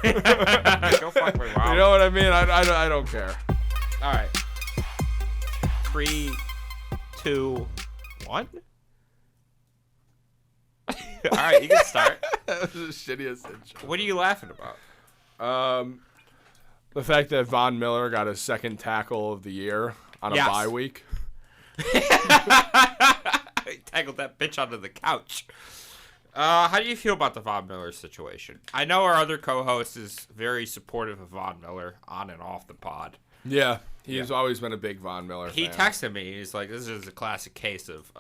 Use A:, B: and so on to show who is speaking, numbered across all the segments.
A: Go fuck my mom.
B: You know what I mean? I don't care.
A: All right. 3, 2, 1. All right, you can start.
B: That was the shittiest intro.
A: What are you laughing about?
B: The fact that Von Miller got his second tackle of the year on a bye week.
A: He tackled that bitch onto the couch. How do you feel about the Von Miller situation? I know our other co-host is very supportive of Von Miller on and off the pod.
B: Yeah, he's always been a big Von Miller fan.
A: He texted me. He's like, this is a classic case of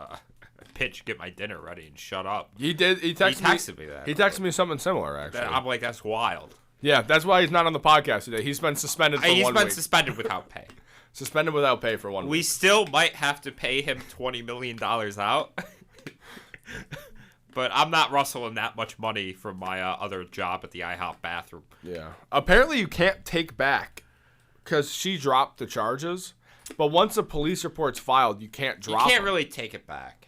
A: pitch, get my dinner ready and shut up.
B: He did. He texted
A: me that.
B: He texted me something similar, actually.
A: I'm like, that's wild.
B: Yeah, that's why he's not on the podcast today. He's been suspended for 1 week.
A: He's been suspended without pay.
B: Suspended without pay for 1 week.
A: We still might have to pay him $20 million out. But I'm not rustling that much money from my other job at the IHOP bathroom.
B: Yeah. Apparently you can't take back because she dropped the charges. But once a police report's filed, you can't drop
A: You can't
B: them.
A: really take it back.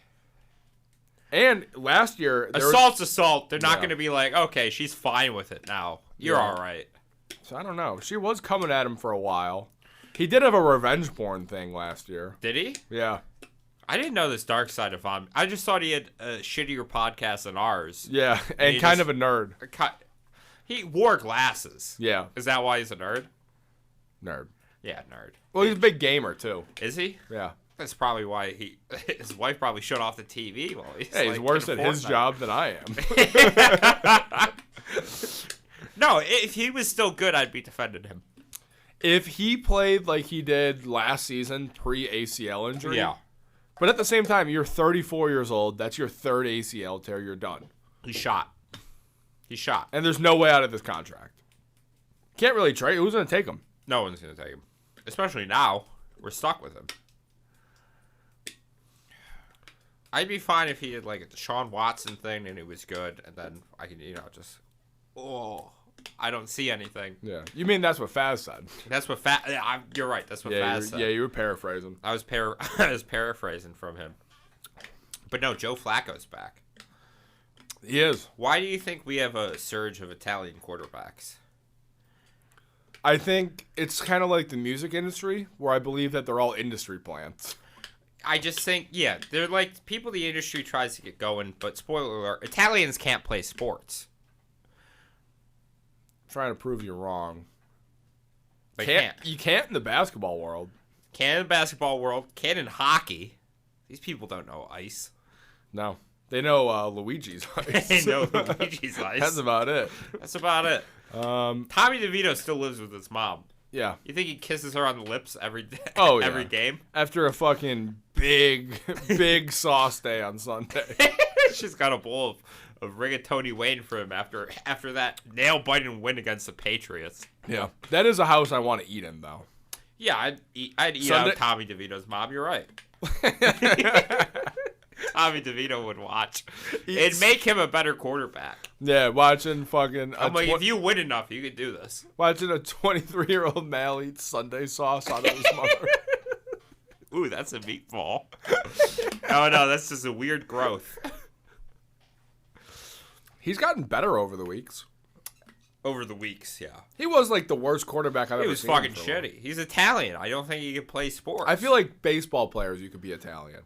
B: And last year...
A: Assault's assault. They're not going to be like, okay, she's fine with it now. You're all right.
B: So I don't know. She was coming at him for a while. He did have a revenge porn thing last year.
A: Did he?
B: Yeah.
A: I didn't know this dark side of Von. I just thought he had a shittier podcast than ours.
B: Yeah, and kind of a nerd.
A: He wore glasses.
B: Yeah.
A: Is that why he's a nerd?
B: Nerd.
A: Yeah, nerd.
B: Well, he's a big gamer, too.
A: Is he?
B: Yeah.
A: That's probably why his wife probably shut off the TV while he's
B: Hey, he's worse at his job than I am.
A: No, if he was still good, I'd be defending him.
B: If he played like he did last season, pre-ACL injury.
A: Yeah.
B: But at the same time, you're 34 years old. That's your third ACL tear. You're done.
A: He shot.
B: And there's no way out of this contract. Can't really trade. Who's going to take him?
A: No one's going to take him. Especially now. We're stuck with him. I'd be fine if he did like a Deshaun Watson thing and it was good. And then I can, just... Oh, I don't see anything.
B: Yeah. You mean that's what Faz said?
A: That's what you're right. That's what Faz said.
B: Yeah, you were paraphrasing.
A: I was paraphrasing from him. But no, Joe Flacco's back.
B: He is.
A: Why do you think we have a surge of Italian quarterbacks?
B: I think it's kind of like the music industry, where I believe that they're all industry plants.
A: I just think, they're like people the industry tries to get going, but spoiler alert, Italians can't play sports.
B: Trying to prove you wrong.
A: They can't.
B: You can't in the basketball world.
A: Can in the basketball world. Can in hockey. These people don't know ice.
B: No. They know Luigi's ice.
A: They know Luigi's ice.
B: That's about it.
A: That's about it. Tommy DeVito still lives with his mom.
B: Yeah.
A: You think he kisses her on the lips every day?
B: Oh, yeah.
A: Every game?
B: After a fucking big sauce day on Sunday.
A: She's got a bowl of rigatoni waiting for him after that nail-biting win against the Patriots.
B: Yeah. That is a house I want to eat in, though.
A: Yeah, I'd eat out Tommy DeVito's mom. You're right. Tommy DeVito would watch. It'd make him a better quarterback.
B: Yeah, watching fucking...
A: I'm like, if you win enough, you could do this.
B: Watching a 23-year-old male eat Sunday sauce out of his mother.
A: Ooh, that's a meatball. Oh, no, that's just a weird growth.
B: He's gotten better over the weeks.
A: Over the weeks, yeah.
B: He was like the worst quarterback I've ever seen.
A: He was fucking shitty. He's Italian. I don't think he can play sports.
B: I feel like baseball players, you could be Italian.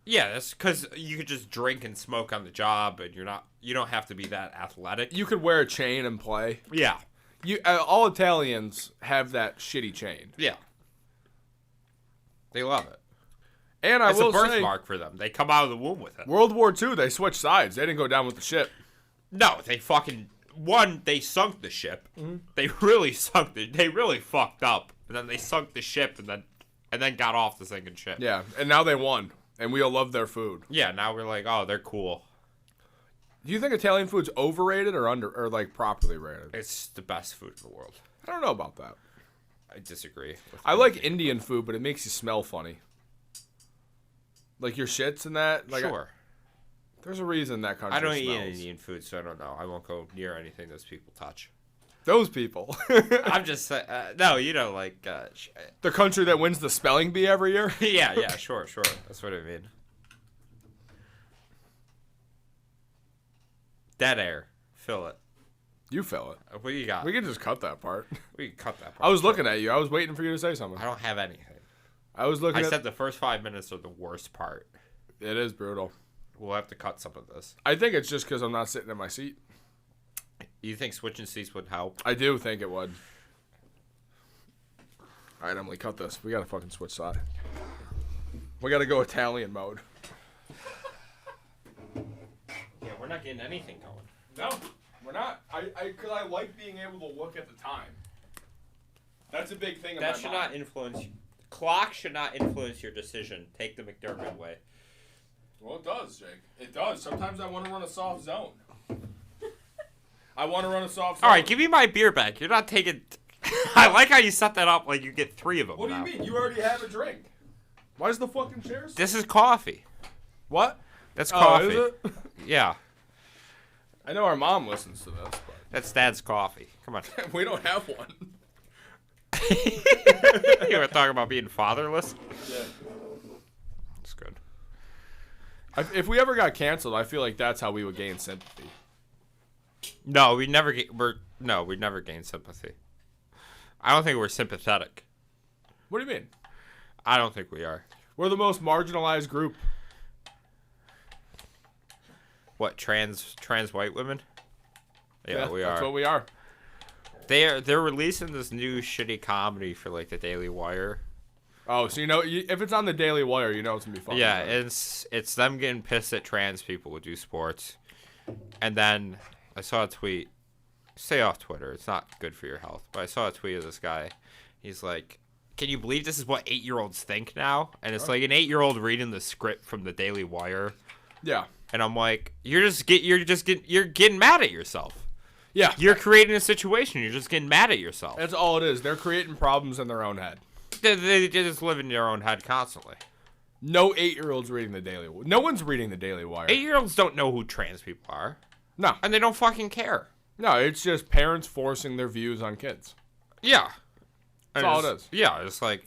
A: Yeah, that's because you could just drink and smoke on the job, and you don't have to be that athletic.
B: You could wear a chain and play.
A: Yeah.
B: All Italians have that shitty chain.
A: Yeah. They love it.
B: And I will say,
A: it's a birthmark for them. They come out of the womb with it.
B: World War II, they switched sides. They didn't go down with the ship.
A: No, they they sunk the ship. Mm-hmm. They really fucked up. And then they sunk the ship and then got off the sinking ship.
B: Yeah, and now they won. And we all love their food.
A: Yeah, now we're like, oh, they're cool.
B: Do you think Italian food's overrated or like properly rated?
A: It's the best food in the world.
B: I don't know about that.
A: I disagree.
B: I like Indian food, but it makes you smell funny. Like your shits and that. Like
A: sure.
B: There's a reason that country
A: smells. I don't
B: smells.
A: eat Indian food, so I don't know. I won't go near anything those people touch.
B: Those people.
A: I'm just saying. No, like...
B: the country that wins the spelling bee every year?
A: Yeah, sure. That's what I mean. Dead air. Fill it.
B: You fill it.
A: What do you got?
B: We can just cut that part.
A: We can cut that part.
B: I was looking at you. I was waiting for you to say something.
A: I don't have anything.
B: I
A: said the first 5 minutes are the worst part.
B: It is brutal.
A: We'll have to cut some of this.
B: I think it's just because I'm not sitting in my seat.
A: You think switching seats would help?
B: I do think it would. All right, Emily, cut this. We got to fucking switch side. We got to go Italian mode.
A: Yeah, we're not getting anything going.
B: No, we're not. Because I like being able to look at the time. That's a big thing in
A: That
B: my
A: should
B: mind.
A: not influence. Clock should not influence your decision. Take the McDermott way.
B: Well, it does, Jake. It does. Sometimes I want to run a soft zone. I want to run a soft zone.
A: All right, give me my beer back. You're not taking. I like how you set that up like you get 3 of them.
B: What do you mean? You already have a drink. Why is the fucking chair?
A: This is coffee.
B: What?
A: That's coffee.
B: Is it?
A: Yeah.
B: I know our mom listens to this, but
A: That's Dad's coffee. Come on.
B: we don't have one.
A: You were talking about being fatherless?
B: Yeah.
A: That's good.
B: If we ever got canceled, I feel like that's how we would gain sympathy.
A: No, we never gain sympathy. I don't think we're sympathetic.
B: What do you mean?
A: I don't think we are.
B: We're the most marginalized group.
A: What, trans white women? Yeah, we are.
B: That's what we are.
A: They're releasing this new shitty comedy for like the Daily Wire.
B: Oh, so if it's on the Daily Wire, you know it's gonna be fun.
A: Yeah, it's them getting pissed at trans people who do sports. And then I saw a tweet. Stay off Twitter. It's not good for your health. But I saw a tweet of this guy. He's like, "Can you believe this is what 8-year-olds think now?" And it's like an 8-year-old reading the script from the Daily Wire.
B: Yeah.
A: And I'm like, you're getting mad at yourself.
B: Yeah.
A: You're creating a situation. You're just getting mad at yourself.
B: That's all it is. They're creating problems in their own head.
A: They just live in their own head constantly.
B: No 8-year-olds reading the Daily Wire. No one's reading the Daily Wire.
A: 8-year-olds don't know who trans people are.
B: No.
A: And they don't fucking care.
B: No, it's just parents forcing their views on kids.
A: Yeah.
B: That's all it is.
A: Yeah, it's like,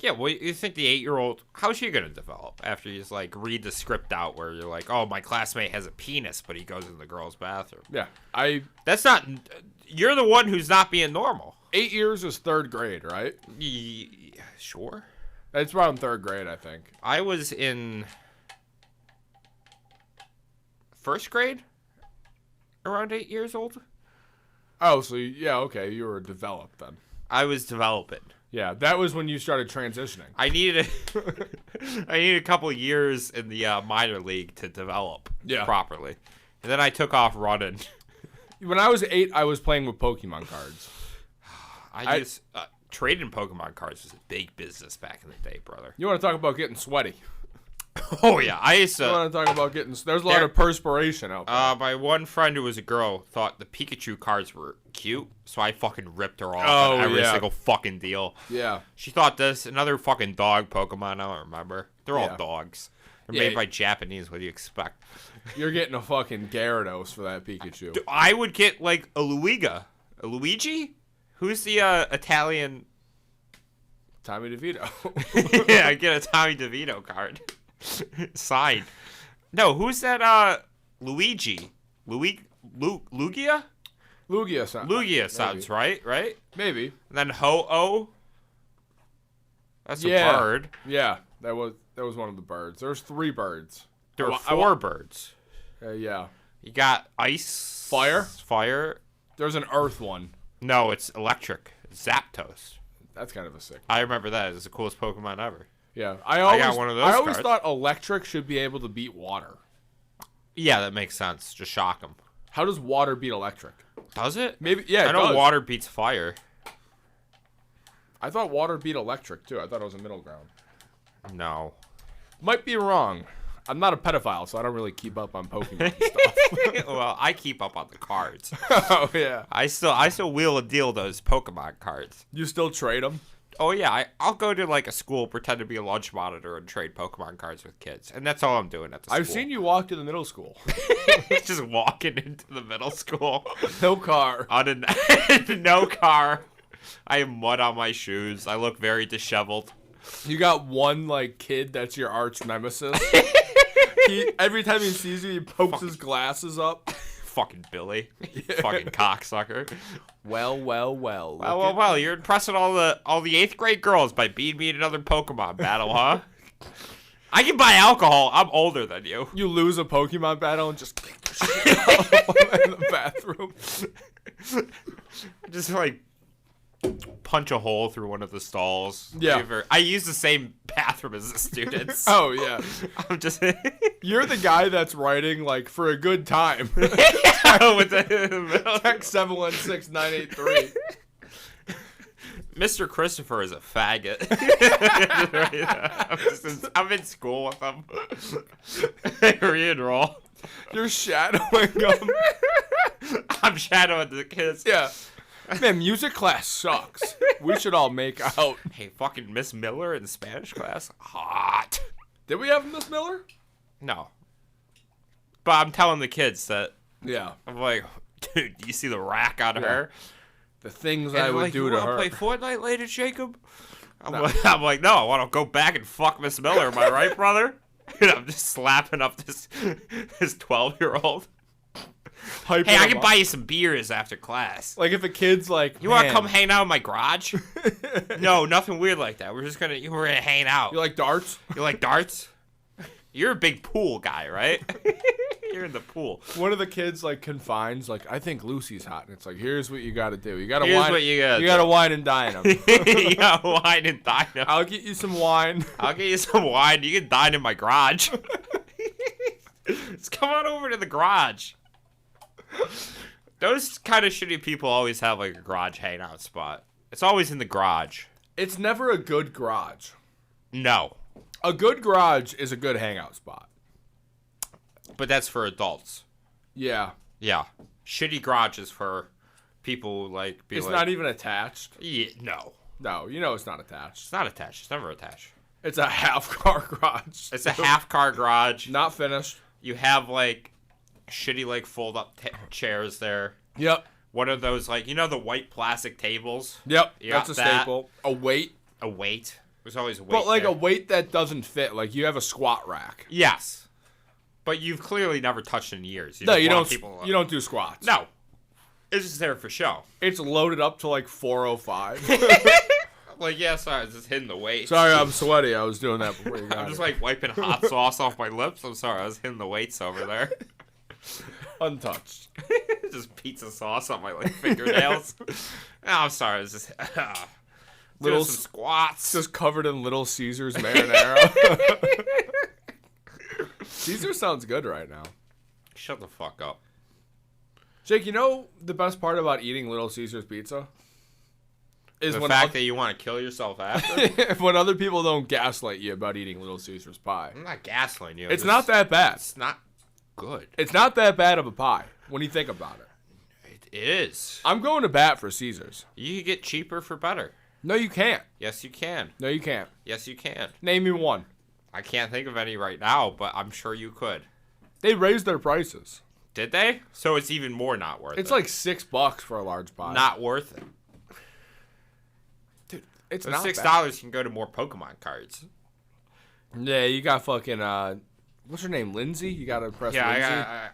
A: yeah, well, you think the 8-year-old, how's she going to develop after you just, like, read the script out where you're like, oh, my classmate has a penis, but he goes in the girl's bathroom.
B: Yeah.
A: That's not, you're the one who's not being normal.
B: 8 years is 3rd grade, right?
A: Sure.
B: It's around 3rd grade, I think.
A: I was in 1st grade, around 8 years old.
B: Oh, so, yeah, okay, you were developed then.
A: I was developing.
B: Yeah, that was when you started transitioning.
A: I needed a couple of years in the minor league to develop properly. And then I took off running.
B: When I was 8, I was playing with Pokemon cards.
A: Trading Pokemon cards was a big business back in the day, brother.
B: You want to talk about getting sweaty?
A: Oh, yeah. I used to...
B: You want to talk about getting... There's a lot of perspiration out there.
A: My one friend who was a girl thought the Pikachu cards were cute, so I fucking ripped her off on every single fucking deal.
B: Yeah.
A: She thought this, another fucking dog Pokemon, I don't remember. They're all dogs. They're made by Japanese, what do you expect?
B: You're getting a fucking Gyarados for that Pikachu.
A: Dude, I would get, like, a Luigi? Who's the Italian...
B: Tommy DeVito.
A: Yeah, I get a Tommy DeVito card. Signed. No, who's that, Luigi? Lugia?
B: Lugia sounds.
A: Lugia sounds right?
B: Maybe.
A: And then Ho-Oh? That's a bird.
B: Yeah, that was one of the birds. There's 3 birds.
A: There were 4 birds.
B: Yeah.
A: You got ice. Fire.
B: There's an earth one.
A: No, it's electric. Zapdos.
B: That's kind of a sick one.
A: I remember that. It's the coolest Pokemon ever.
B: Yeah.
A: I got one of those
B: I always
A: cards.
B: thought electric should be able to beat water.
A: Yeah, that makes sense. Just shock them.
B: How does water beat electric?
A: Does it?
B: Maybe. Yeah,
A: I know water beats fire.
B: I thought water beat electric, too. I thought it was a middle ground.
A: No.
B: Might be wrong. I'm not a pedophile, so I don't really keep up on Pokemon stuff.
A: Well, I keep up on the cards.
B: Oh, yeah.
A: I still wheel and deal those Pokemon cards.
B: You still trade them?
A: Oh, yeah. I'll go to, like, a school, pretend to be a lunch monitor, and trade Pokemon cards with kids. And that's all I'm doing at the school.
B: I've seen you walk to the middle school.
A: Just walking into the middle school.
B: No car.
A: No car. I have mud on my shoes. I look very disheveled.
B: You got one, like, kid that's your arch nemesis. Every time he sees you, he pokes his glasses up.
A: fucking Billy. Fucking cocksucker.
B: Well.
A: Well. You're impressing all the 8th grade girls by beating me in another Pokemon battle, huh? I can buy alcohol. I'm older than you.
B: You lose a Pokemon battle and just kick the shit out in the bathroom.
A: Just like punch a hole through one of the stalls.
B: Yeah.
A: I use the same bathroom as the students.
B: Oh, yeah.
A: I'm just...
B: You're the guy that's writing, like, for a good time.
A: With the middle.
B: Text 716-983.
A: Mr. Christopher is a faggot. I'm in school with him. Re-enroll.
B: You're shadowing them.
A: I'm shadowing the kids.
B: Yeah. Man, music class sucks. We should all make out.
A: Hey, fucking Miss Miller in Spanish class? Hot.
B: Did we have Miss Miller?
A: No. But I'm telling the kids that...
B: Yeah.
A: I'm like, dude, do you see the rack on her?
B: The things I would do to her.
A: You want to play Fortnite later, Jacob? I'm like, no, I want to go back and fuck Miss Miller. Am I right, brother? And I'm just slapping up this 12-year-old. Hey, I can buy you some beers after class.
B: Like if a kid's like,
A: you want to come hang out in my garage? No, nothing weird like that. We're gonna hang out.
B: You like darts?
A: You like darts? You're a big pool guy, right? You're in the pool.
B: One of the kids like confines, like, I think Lucy's hot, and it's like, here's what you got to do. You got to wine and dine him.
A: You got to wine and dine him.
B: I'll get you some wine.
A: I'll get you some wine. You can dine in my garage. Just come on over to the garage. Those kind of shitty people always have like a garage hangout spot. It's always in the garage.
B: It's never a good garage.
A: No.
B: A good garage is a good hangout spot.
A: But that's for adults.
B: Yeah.
A: Yeah. Shitty garages for people who like...
B: It's not even attached?
A: Yeah, no.
B: No, you know it's not attached.
A: It's not attached. It's never attached.
B: It's a half-car garage.
A: It's a half-car garage.
B: Not finished.
A: You have like shitty like fold-up chairs there.
B: Yep.
A: One of those like, you know the white plastic tables?
B: Yep, that's a staple. A weight.
A: A weight. There's always a weight.
B: But like
A: there.
B: a weight that doesn't fit. Like you have a squat rack.
A: Yes. But you've clearly never touched in years.
B: You don't do squats.
A: No. It's just there for show.
B: It's loaded up to like 405.
A: Like, yeah, sorry, I was just hitting the weights.
B: Sorry, I'm sweaty. I was doing that before you got
A: I'm just like wiping hot sauce off my lips. I'm sorry, I was hitting the weights over there.
B: Untouched.
A: Just pizza sauce on my like fingernails. Oh, I'm sorry, I was just doing some squats.
B: Just covered in Little Caesars marinara. Caesar sounds good right now.
A: Shut the fuck up.
B: Jake, you know the best part about eating Little Caesars pizza? Is
A: the fact that you want to kill yourself after?
B: When other people don't gaslight you about eating Little Caesars pie.
A: I'm not gaslighting you.
B: It's not that bad.
A: It's not good.
B: It's not that bad of a pie when you think about it.
A: It is.
B: I'm going to bat for Caesars.
A: You can get cheaper for better.
B: No, you can't.
A: Yes, you can.
B: No, you can't.
A: Yes, you can.
B: Name me one.
A: I can't think of any right now, but I'm sure you could.
B: They raised their prices.
A: Did they? So it's even more not worth it.
B: It's like $6 for a large pie.
A: Not worth it.
B: Dude, it's
A: For
B: not
A: $6
B: bad.
A: you can go to more Pokemon cards.
B: Yeah, you got fucking what's her name? Lindsay? You gotta impress Lindsay.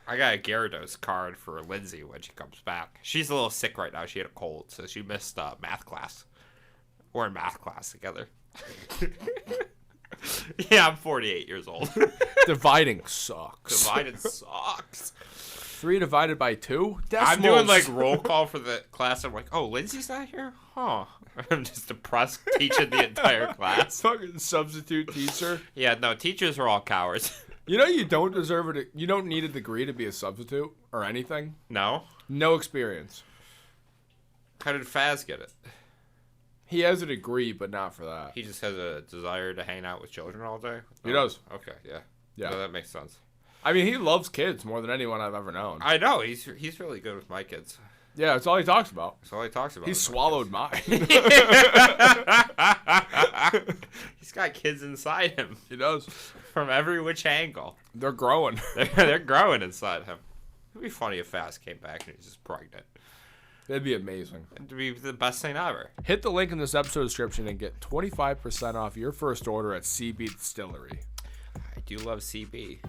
A: I got a Gyarados card for Lindsay when she comes back. She's a little sick right now. She had a cold, so she missed math class. We're in math class together. Yeah, I'm 48 years old.
B: Dividing sucks.
A: Divided sucks.
B: 3 divided by 2?
A: I'm doing like roll call for the class. I'm like, oh, Lindsay's not here? Huh. I'm just depressed teaching the entire class.
B: Fucking substitute teacher.
A: Yeah, no, teachers are all cowards.
B: You know you don't deserve it. You don't need a degree to be a substitute or anything.
A: No?
B: No experience.
A: How did Faz get it?
B: He has a degree, but not for that.
A: He just has a desire to hang out with children all day?
B: He does.
A: Okay, yeah.
B: Yeah.
A: No, that makes sense.
B: I mean, he loves kids more than anyone I've ever known.
A: I know. He's really good with my kids.
B: Yeah, that's all he talks about.
A: That's all he talks about.
B: He swallowed mine.
A: He's got kids inside him.
B: He does.
A: From every which angle.
B: They're growing.
A: They're growing inside him. It'd be funny if Faz came back and he's just pregnant.
B: That'd be amazing.
A: It'd be the best thing ever.
B: Hit the link in this episode description and get 25% off your first order at CBDistillery.
A: I do love CB.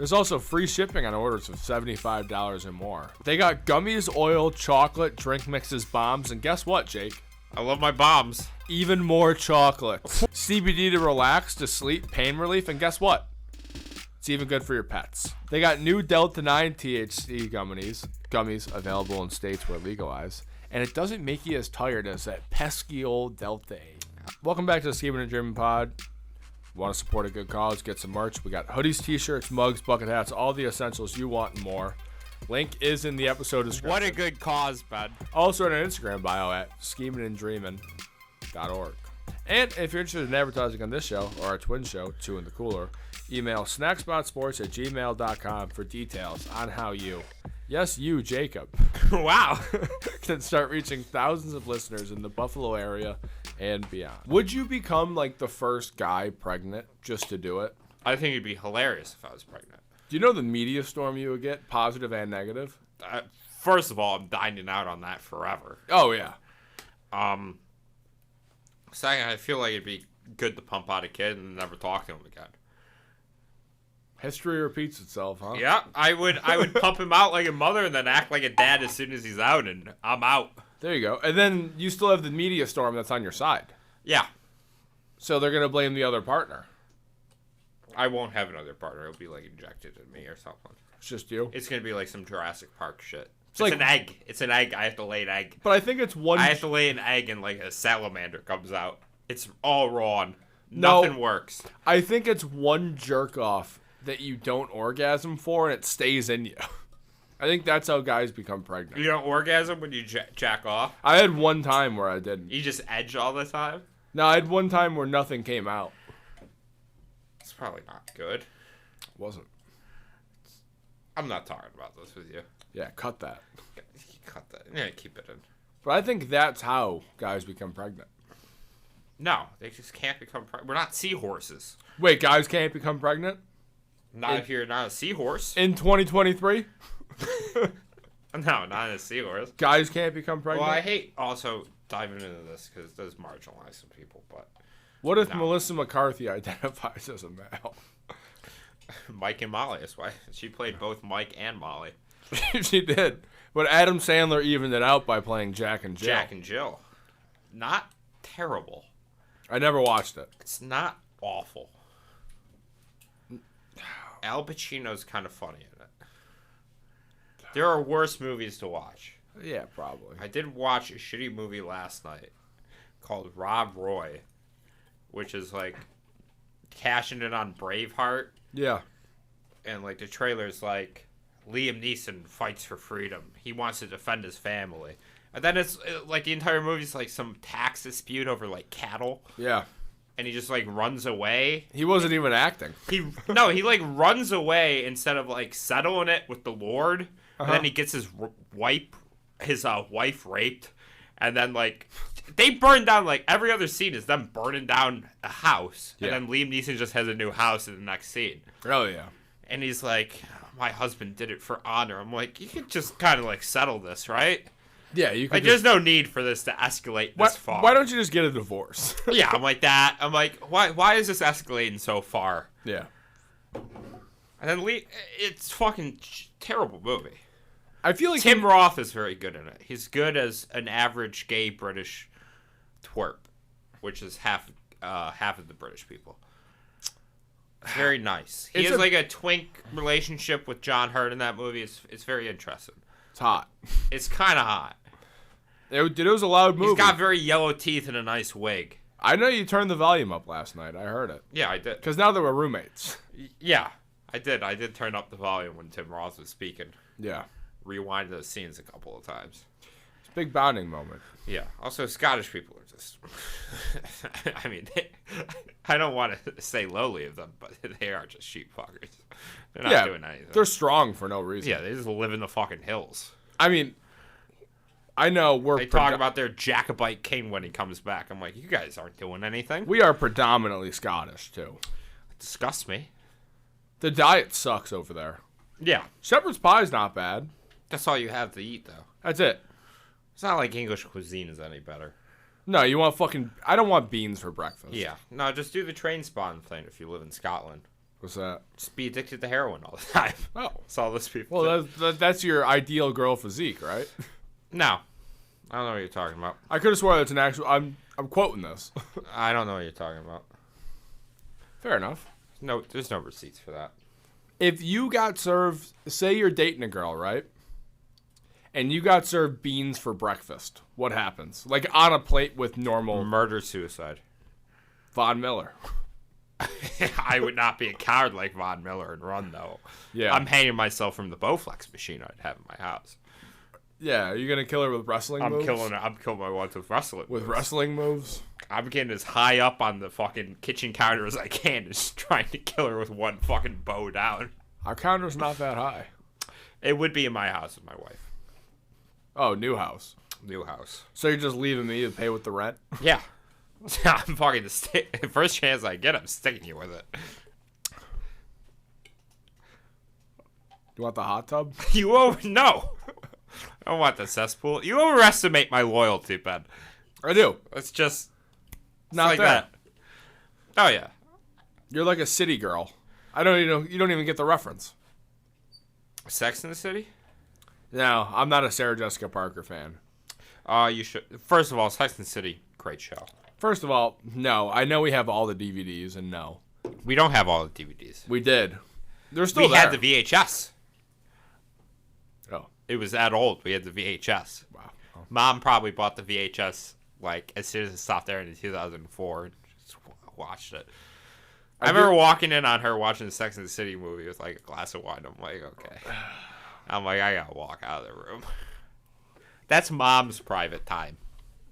B: There's also free shipping on orders of $75 or more. They got gummies, oil, chocolate, drink mixes, bombs, and guess what, Jake?
A: I love my bombs.
B: Even more chocolate. CBD to relax, to sleep, pain relief, and guess what? It's even good for your pets. They got new Delta 9 THC gummies available in states where legalized, and it doesn't make you as tired as that pesky old Delta 8. Welcome back to the Schemin and Dreamin pod. Want to support a good cause? Get some merch. We got hoodies, t-shirts, mugs, bucket hats, all the essentials you want and more. Link is in the episode description.
A: What a good cause, bud.
B: Also in an Instagram bio at scheminandreamin.org. And if you're interested in advertising on this show or our twin show, Two in the Cooler, email snackspotsports@gmail.com for details on how you, yes, you, Jacob,
A: Wow.
B: can start reaching thousands of listeners in the Buffalo area and beyond. Would you become like the first guy pregnant just to do it?
A: I think it'd be hilarious if I was pregnant.
B: Do you know the media storm you would get, positive and negative?
A: First of all, I'm dining out on that forever.
B: Oh, yeah.
A: Second, I feel like it'd be good to pump out a kid and never talk to him again.
B: History repeats itself, huh?
A: Yeah, I would pump him out like a mother and then act like a dad as soon as he's out, and I'm out.
B: There you go. And then you still have the media storm that's on your side.
A: Yeah.
B: So they're going to blame the other partner.
A: I won't have another partner. It'll be like injected in me or something.
B: It's just you.
A: It's going to be like some Jurassic Park shit. It's
B: like
A: an egg. It's an egg. I have to lay an egg.
B: But I think it's one...
A: I have to lay an egg and like a salamander comes out. It's all wrong.
B: No.
A: Nothing works.
B: I think it's one jerk off that you don't orgasm for and it stays in you. I think that's how guys become pregnant.
A: You don't orgasm when you jack off?
B: I had one time where I didn't.
A: You just edge all the time?
B: No, I had one time where nothing came out.
A: It's probably not good.
B: Wasn't.
A: I'm not talking about this with you.
B: Yeah, cut that.
A: Cut that. Yeah, keep it in.
B: But I think that's how guys become pregnant.
A: No, they just can't become pregnant. We're not seahorses.
B: Wait, guys can't become pregnant?
A: Not if you're not a seahorse.
B: In 2023?
A: No, not a seahorse.
B: Guys can't become pregnant?
A: Well, I hate also diving into this because it does marginalize some people, but...
B: What if Melissa McCarthy identifies as a male?
A: Mike and Molly. That's why she played both Mike and Molly.
B: She did. But Adam Sandler evened it out by playing Jack and Jill.
A: Jack and Jill. Not terrible.
B: I never watched it.
A: It's not awful. Al Pacino's kind of funny in it. There are worse movies to watch.
B: Yeah, probably.
A: I did watch a shitty movie last night called Rob Roy, which is like cashing in on Braveheart.
B: Yeah.
A: And like the trailer's like Liam Neeson fights for freedom. He wants to defend his family. And then it's like the entire movie's like some tax dispute over like cattle.
B: Yeah.
A: And he just like runs away.
B: He wasn't even acting.
A: He like runs away instead of like settling it with the Lord. And then he gets his wife raped. And then like they burn down like every other scene is them burning down a house.
B: Yeah.
A: And then Liam Neeson just has a new house in the next scene.
B: Oh yeah.
A: And he's like, my husband did it for honor. I'm like, you could just kind of like settle this, right?
B: Yeah, you could.
A: Like, there's no need for this to escalate this far.
B: Why don't you just get a divorce?
A: Yeah, I'm like that. I'm like, why is this escalating so far?
B: Yeah.
A: And then it's fucking terrible movie.
B: I feel like
A: Tim Roth is very good in it. He's good as an average gay British twerp, which is half of the British people. It's very nice. He has like a twink relationship with John Hurt in that movie. It's very interesting.
B: It's hot.
A: It's kind of hot.
B: It was a loud movie.
A: He's got very yellow teeth and a nice wig.
B: I know you turned the volume up last night. I heard it.
A: Yeah, I did.
B: Because now they were roommates.
A: Yeah, I did. I did turn up the volume when Tim Roth was speaking.
B: Yeah.
A: Rewind those scenes a couple of times.
B: It's a big bonding moment.
A: Yeah. Also, Scottish people are just... I mean, I don't want to say lowly of them, but they are just sheep fuckers. They're not doing anything.
B: They're strong for no reason.
A: Yeah, they just live in the fucking hills.
B: I mean, I know
A: They talk about their Jacobite king when he comes back. I'm like, you guys aren't doing anything.
B: We are predominantly Scottish, too.
A: It disgusts me.
B: The diet sucks over there.
A: Yeah.
B: Shepherd's pie's not bad.
A: That's all you have to eat, though.
B: That's it.
A: It's not like English cuisine is any better.
B: No, you want I don't want beans for breakfast.
A: Yeah. No, just do the train spawn thing if you live in Scotland.
B: What's that?
A: Just be addicted to heroin all the time.
B: Oh.
A: That's all those people
B: Well, that's your ideal girl physique, right?
A: No. I don't know what you're talking about.
B: I could have sworn it's an actual... I'm quoting this.
A: I don't know what you're talking about.
B: Fair enough.
A: No, there's no receipts for that.
B: If you got served... Say you're dating a girl, right? And you got served beans for breakfast. What happens? Like on a plate with normal...
A: Murder-suicide.
B: Von Miller.
A: I would not be a coward like Von Miller and run, though.
B: Yeah.
A: I'm hanging myself from the Bowflex machine I'd have in my house.
B: Yeah, are you going to kill her with wrestling moves?
A: I'm killing my wife with wrestling
B: With
A: moves.
B: wrestling moves?
A: I'm getting as high up on the fucking kitchen counter as I can, just trying to kill her with one fucking bow down.
B: Our counter's not that high.
A: It would be in my house with my wife.
B: Oh, new house.
A: New house.
B: So you're just leaving me to pay with the rent?
A: Yeah. I'm fucking first chance I get, I'm sticking you with it.
B: You want the hot tub?
A: No. I don't want the cesspool. You overestimate my loyalty, Ben.
B: I do.
A: It's just
B: Not
A: like
B: that.
A: Oh yeah.
B: You're like a city girl. I don't even. You don't even get the reference.
A: Sex in the City?
B: No, I'm not a Sarah Jessica Parker fan.
A: You should. First of all, Sex in the City, great show.
B: First of all, no. I know we have all the DVDs, and no,
A: We don't have all the DVDs.
B: we did. They're still
A: We
B: there.
A: had the VHS.
B: Oh,
A: It was that old. We had the VHS.
B: wow. Oh.
A: Mom probably bought the VHS like as soon as it stopped there in 2004 and just watched it. I remember walking in on her watching the Sex and the City movie with like a glass of wine. I'm like, okay. I'm like, I gotta walk out of the room. That's Mom's private time.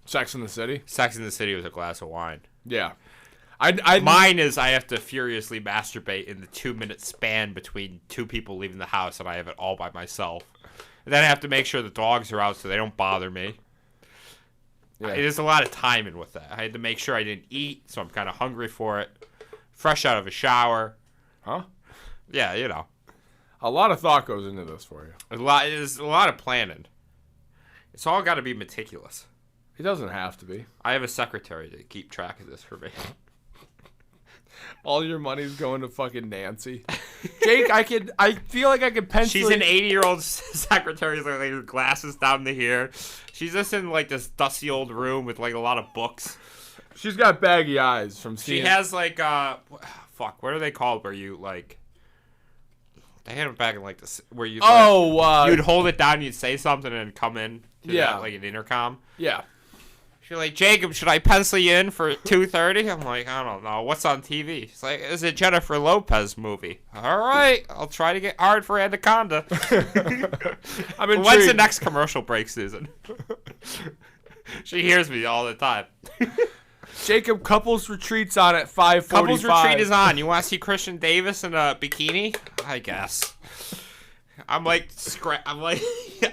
B: Sex in the City.
A: Sex in the City was a glass of wine.
B: Yeah, I
A: Mine is I have to furiously masturbate in the 2-minute span between two people leaving the house, and I have it all by myself. And then I have to make sure the dogs are out so they don't bother me.
B: Yeah.
A: There's a lot of timing with that. I had to make sure I didn't eat, so I'm kind of hungry for it. Fresh out of a shower.
B: Huh?
A: Yeah, you know.
B: A lot of thought goes into this for you.
A: There's a lot of planning. It's all got to be meticulous.
B: It doesn't have to be.
A: I have a secretary to keep track of this for me.
B: All your money's going to fucking Nancy. Jake, I feel like I could pencil.
A: She's an 80-year-old secretary with like her glasses down to here. She's just in like this dusty old room with like a lot of books.
B: She's got baggy eyes from seeing.
A: She has like fuck, what are they called? Where you like, they had them back in like this, where you you'd hold it down, you'd say something, and come in to that, like an intercom.
B: Yeah.
A: She's like, Jacob, should I pencil you in for 2:30? I'm like, I don't know. What's on TV? She's like, it's a Jennifer Lopez movie. All right, I'll try to get hard for Anaconda. When's the next commercial break, Susan? She hears me all the time.
B: Jacob, couples retreats on at 5:45.
A: Couples retreat is on. You want to see Christian Davis in a bikini? I guess. I'm like,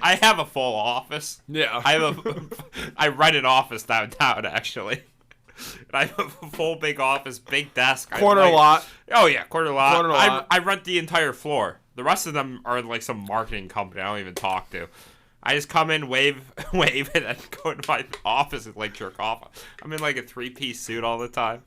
A: I have a full office.
B: Yeah.
A: I rent an office downtown, actually. And I have a full big office, big desk.
B: Corner lot.
A: Oh, yeah, corner lot.
B: Corner lot.
A: I rent the entire floor. The rest of them are like some marketing company I don't even talk to. I just come in, wave, and then go into my office and like jerk off. I'm in like a 3-piece suit all the time.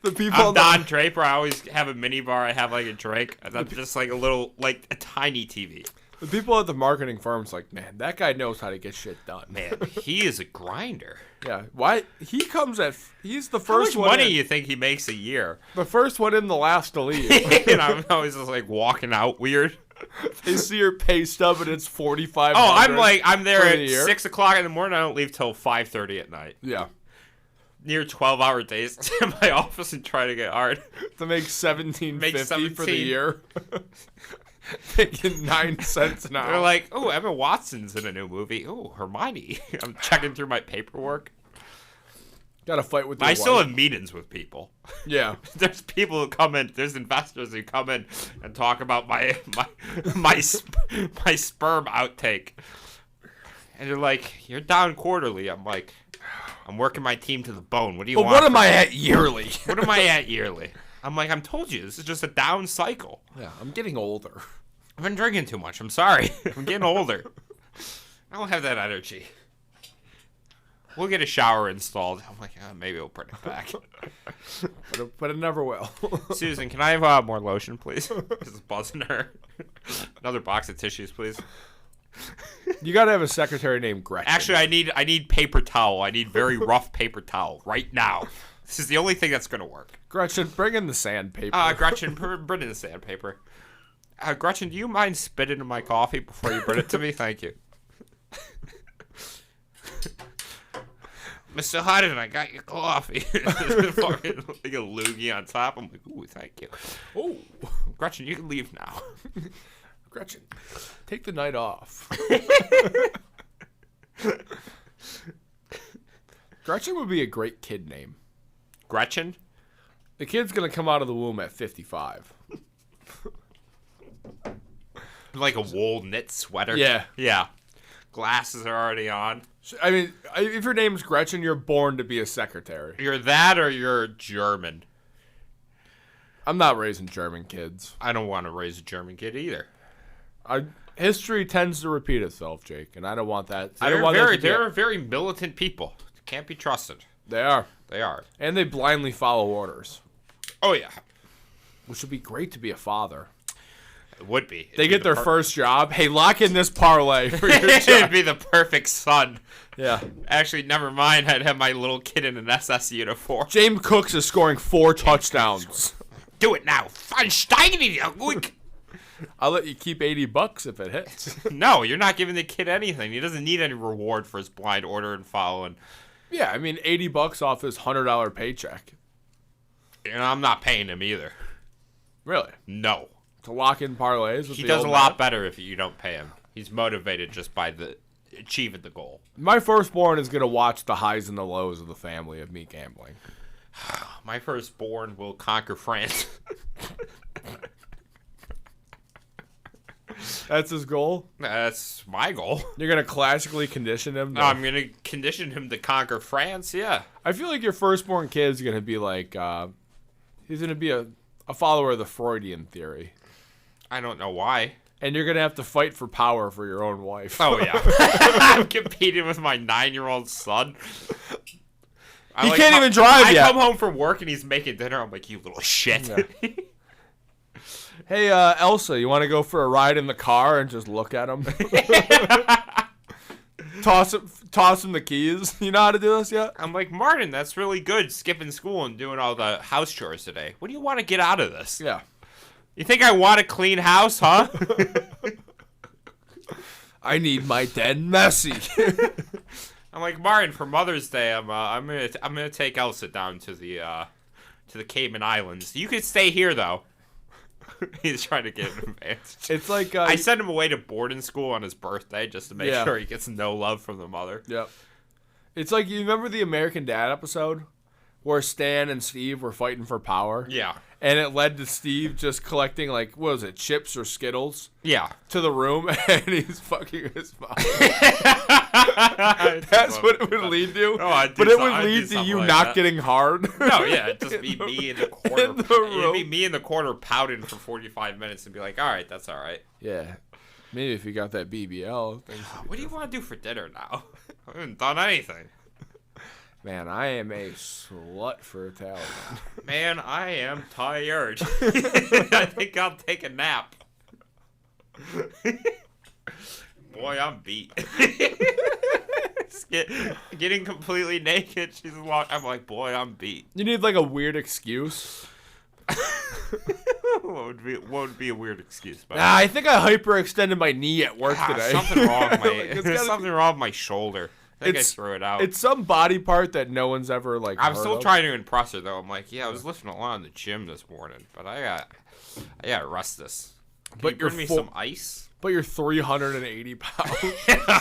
A: I'm Don Draper. I always have a mini bar. I have like a drink. And I'm just like a tiny TV.
B: The people at the marketing firm's like, man, that guy knows how to get shit done.
A: Man, he is a grinder.
B: Yeah. Why? He's the first
A: How much
B: one
A: money
B: in.
A: you think he makes a year?
B: The first one in, the last to leave.
A: And I'm always just like walking out weird.
B: They see your pay stub and it's $4,500.
A: Oh, I'm there at
B: year.
A: 6 o'clock in the morning. I don't leave till 5:30 at night.
B: Yeah.
A: Near 12-hour days in my office and try to get hard.
B: To make $17.50 for the year. Making 9 cents an hour.
A: They're like, oh, Emma Watson's in a new movie. Oh, Hermione. I'm checking through my paperwork.
B: Got to fight with.
A: I still have meetings with people.
B: Yeah.
A: There's people who come in. There's investors who come in and talk about my sperm outtake. And they're like, you're down quarterly. I'm like, I'm working my team to the bone. What do you want?
B: What am I at yearly?
A: What am I at yearly? I'm like, I'm told you, this is just a down cycle.
B: Yeah, I'm getting older.
A: I've been drinking too much. I'm sorry. I'm getting older. I don't have that energy. We'll get a shower installed. I'm like, maybe we'll bring it back.
B: but it never will.
A: Susan, can I have more lotion, please? Just buzzing her. Another box of tissues, please.
B: You gotta have a secretary named Gretchen.
A: Actually, I need paper towel. I need very rough paper towel right now. This is the only thing that's gonna work.
B: Gretchen, bring in the sandpaper.
A: Gretchen, bring in the sandpaper. Gretchen, do you mind spitting in my coffee before you bring it to me? Thank you. Mr. Hudden, I got your coffee. Fucking like a loogie on top. I'm like, ooh, thank you.
B: Oh,
A: Gretchen, you can leave now.
B: Gretchen, take the night off. Gretchen would be a great kid name.
A: Gretchen?
B: The kid's gonna come out of the womb at 55.
A: Like a wool knit sweater.
B: Yeah.
A: Yeah. Glasses are already on.
B: I mean, if your name's Gretchen, you're born to be a secretary.
A: You're that or you're German.
B: I'm not raising German kids.
A: I don't want to raise a German kid either.
B: History tends to repeat itself, Jake, and I don't want that.
A: They're very militant people. Can't be trusted.
B: They are.
A: They are.
B: And they blindly follow orders.
A: Oh, yeah.
B: Which would be great to be a father.
A: It would be.
B: They get their first job. Hey, lock in this parlay for your job.
A: It'd be the perfect son.
B: Yeah.
A: Actually, never mind. I'd have my little kid in an SS uniform.
B: James Cooks is scoring 4 touchdowns.
A: Do it now.
B: I'll let you keep $80 if it hits.
A: No, you're not giving the kid anything. He doesn't need any reward for his blind order and following.
B: Yeah, I mean, $80 off his $100 paycheck.
A: And I'm not paying him either.
B: Really?
A: No.
B: To lock in parlays with
A: He
B: the
A: does
B: old
A: a lot
B: man?
A: better if you don't pay him. He's motivated just by achieving the goal.
B: My firstborn is going to watch the highs and the lows of the family of me gambling.
A: My firstborn will conquer France.
B: That's his goal?
A: That's my goal.
B: You're going to classically condition him?
A: I'm going to condition him to conquer France, yeah.
B: I feel like your firstborn kid's going to be like, he's going to be a follower of the Freudian theory.
A: I don't know why.
B: And you're going to have to fight for power for your own wife.
A: Oh, yeah. I'm competing with my 9-year-old son.
B: He can't even drive yet.
A: I come home from work and he's making dinner. I'm like, you little shit.
B: Yeah. Hey, Elsa, you want to go for a ride in the car and just look at him? Toss him the keys. You know how to do this yet?
A: I'm like, Martin, that's really good, skipping school and doing all the house chores today. What do you want to get out of this?
B: Yeah.
A: You think I want a clean house, huh?
B: I need my den messy.
A: I'm like, Martin, for Mother's Day, I'm gonna take Elsa down to the Cayman Islands. You could stay here though. He's trying to get an advantage.
B: It's like
A: I sent him away to boarding school on his birthday just to make
B: Yeah.
A: sure he gets no love from the mother.
B: Yep. It's like, you remember the American Dad episode where Stan and Steve were fighting for power?
A: Yeah.
B: And it led to Steve just collecting, like, what was it, chips or Skittles?
A: Yeah.
B: To the room, and he's fucking his mom. That's what it would lead to.
A: Oh,
B: but it would lead to you
A: like
B: not
A: that.
B: getting hard.
A: No, yeah, it'd just be me in the corner.
B: In the
A: It'd
B: room.
A: be me in the corner pouting for 45 minutes and be like, all right, that's all right.
B: Yeah. Maybe if you got that BBL.
A: What do you want to do for dinner now? I haven't done anything.
B: Man, I am a slut for Italian.
A: Man, I am tired. I think I'll take a nap. Boy, I'm beat. Getting completely naked. I'm like, boy, I'm beat.
B: You need like a weird excuse.
A: What would be a weird excuse?
B: I think I hyperextended my knee at work today.
A: Something wrong with my
B: Like,
A: something wrong with my shoulder. I think I threw it out.
B: It's some body part that no one's ever like.
A: I'm
B: heard
A: still
B: of.
A: trying to impress her though. I'm like, yeah, I was lifting a lot in the gym this morning, but I gotta rest this. Can
B: But
A: you
B: you're
A: bring me some ice?
B: But you're 380 pounds.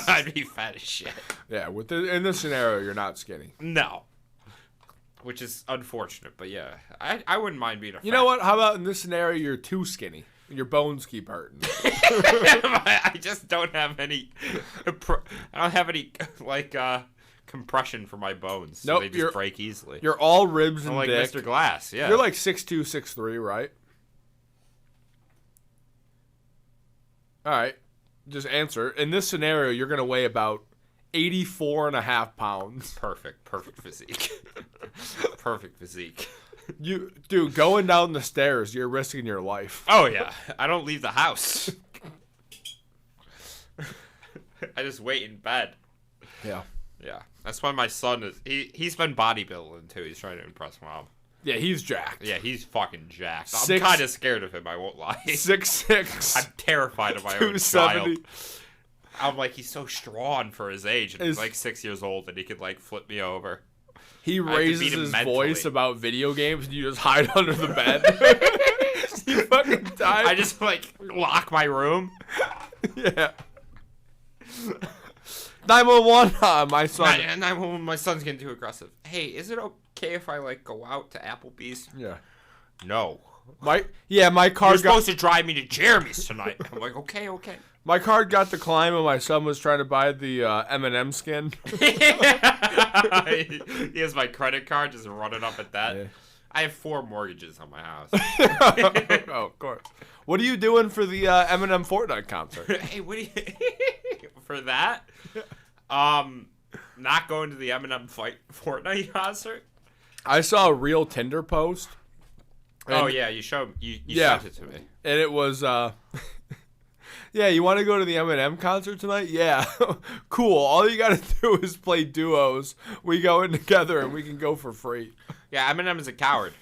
A: I'd be fat as shit.
B: Yeah, in this scenario, you're not skinny.
A: No. Which is unfortunate, but yeah, I wouldn't mind being a.
B: You know what? How about in this scenario, you're too skinny. Your bones keep hurting.
A: I just don't have any. I don't have any like compression for my bones, so
B: Nope,
A: they just break easily.
B: You're all ribs
A: I'm
B: and
A: like
B: dick.
A: Mr. Glass. Yeah,
B: You're like 6'2", 6'3", right? All right, just answer. In this scenario, you're gonna weigh about 84 and a half pounds.
A: Perfect physique. Perfect physique.
B: Dude, going down the stairs, you're risking your life.
A: Oh yeah, I don't leave the house. I just wait in bed.
B: Yeah.
A: Yeah, that's why my son is. He's been bodybuilding too. He's trying to impress mom.
B: Yeah, he's jacked.
A: Yeah, he's fucking jacked. I'm kind of scared of him. I won't lie.
B: 6'6".
A: I'm terrified of my own child. I'm like, he's so strong for his age, and he's like 6 years old, and he could like flip me over.
B: He raises his voice about video games, and you just hide under the bed. You fucking die.
A: I just like lock my room.
B: Yeah. 911, my son.
A: 911, my son's getting too aggressive. Hey, is it okay if I like go out to Applebee's?
B: Yeah.
A: No.
B: My car.
A: You're supposed to drive me to Jeremy's tonight. I'm like, okay.
B: My card got declined when my son was trying to buy the M&M skin.
A: He has my credit card, just running up at that. Yeah. I have 4 mortgages on my house.
B: Oh, of course. What are you doing for the M&M Fortnite concert?
A: Hey, what do you for that? Not going to the M&M Fortnite concert.
B: I saw a real Tinder post.
A: Oh yeah, you sent it to me,
B: and it was yeah, you want to go to the M&M concert tonight? Yeah. Cool. All you got to do is play duos. We go in together and we can go for free.
A: Yeah, Eminem is a coward.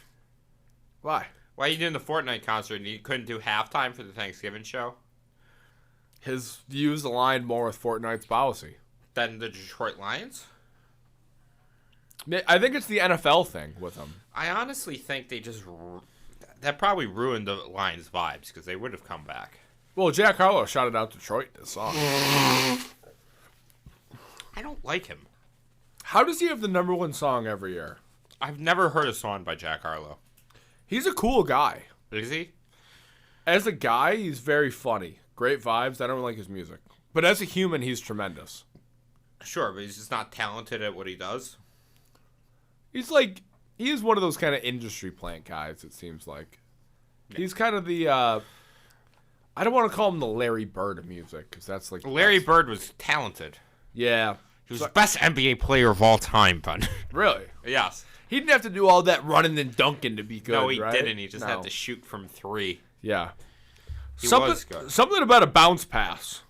B: Why?
A: Why are you doing the Fortnite concert and you couldn't do halftime for the Thanksgiving show?
B: His views aligned more with Fortnite's policy.
A: Than the Detroit Lions?
B: I think it's the NFL thing with them.
A: I honestly think that probably ruined the Lions' vibes because they would have come back.
B: Well, Jack Harlow shouted out Detroit this song.
A: I don't like him.
B: How does he have the #1 song every year?
A: I've never heard a song by Jack Harlow.
B: He's a cool guy.
A: Is he?
B: As a guy, he's very funny. Great vibes. I don't like his music. But as a human, he's tremendous.
A: Sure, but he's just not talented at what he does.
B: He's one of those kind of industry plant guys, it seems like. Yeah. He's kind of the, I don't want to call him the Larry Bird of music, because that's like...
A: Larry Bird was talented.
B: Yeah.
A: He was the best NBA player of all time, bud.
B: Really?
A: Yes.
B: He didn't have to do all that running and dunking to be good,
A: no, he
B: right?
A: didn't. He just had to shoot from 3.
B: Yeah.
A: He was good.
B: Something about a bounce pass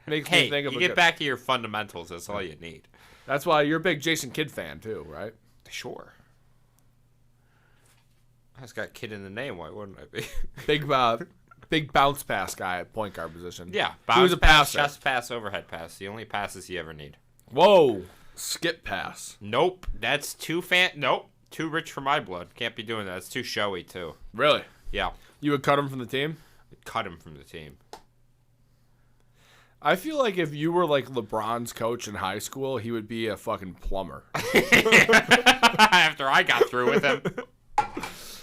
B: makes me think of
A: you get back to your fundamentals. That's all you need.
B: That's why you're a big Jason Kidd fan, too, right?
A: Sure. It's got Kidd in the name. Why wouldn't I be?
B: Big bounce pass guy at point guard position.
A: Yeah, bounce pass, chest pass, overhead pass. The only passes you ever need.
B: Whoa. Skip pass.
A: Nope. That's too Nope. Too rich for my blood. Can't be doing that. It's too showy, too.
B: Really?
A: Yeah.
B: You would cut him from the team?
A: I'd cut him from the team.
B: I feel like if you were like LeBron's coach in high school, he would be a fucking plumber.
A: After I got through with him.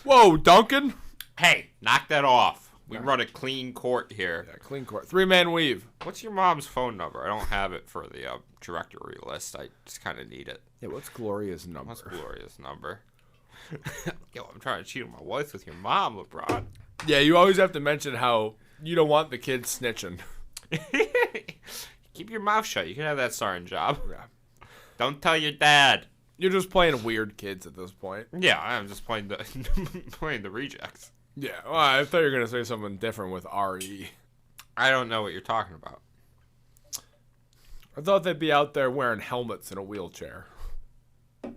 B: Whoa, Duncan?
A: Hey, knock that off. We run a clean court here.
B: Yeah, clean court. 3-man weave.
A: What's your mom's phone number? I don't have it for the directory list. I just kind of need it.
B: Yeah, what's Gloria's number?
A: What's Gloria's number? Yo, I'm trying to cheat on my wife with your mom, LeBron.
B: Yeah, you always have to mention how you don't want the kids snitching.
A: Keep your mouth shut. You can have that starting job.
B: Yeah.
A: Don't tell your dad.
B: You're just playing weird kids at this point.
A: Yeah, I'm just playing the rejects.
B: Yeah, well, I thought you were going to say something different with RE.
A: I don't know what you're talking about.
B: I thought they'd be out there wearing helmets in a wheelchair.
A: I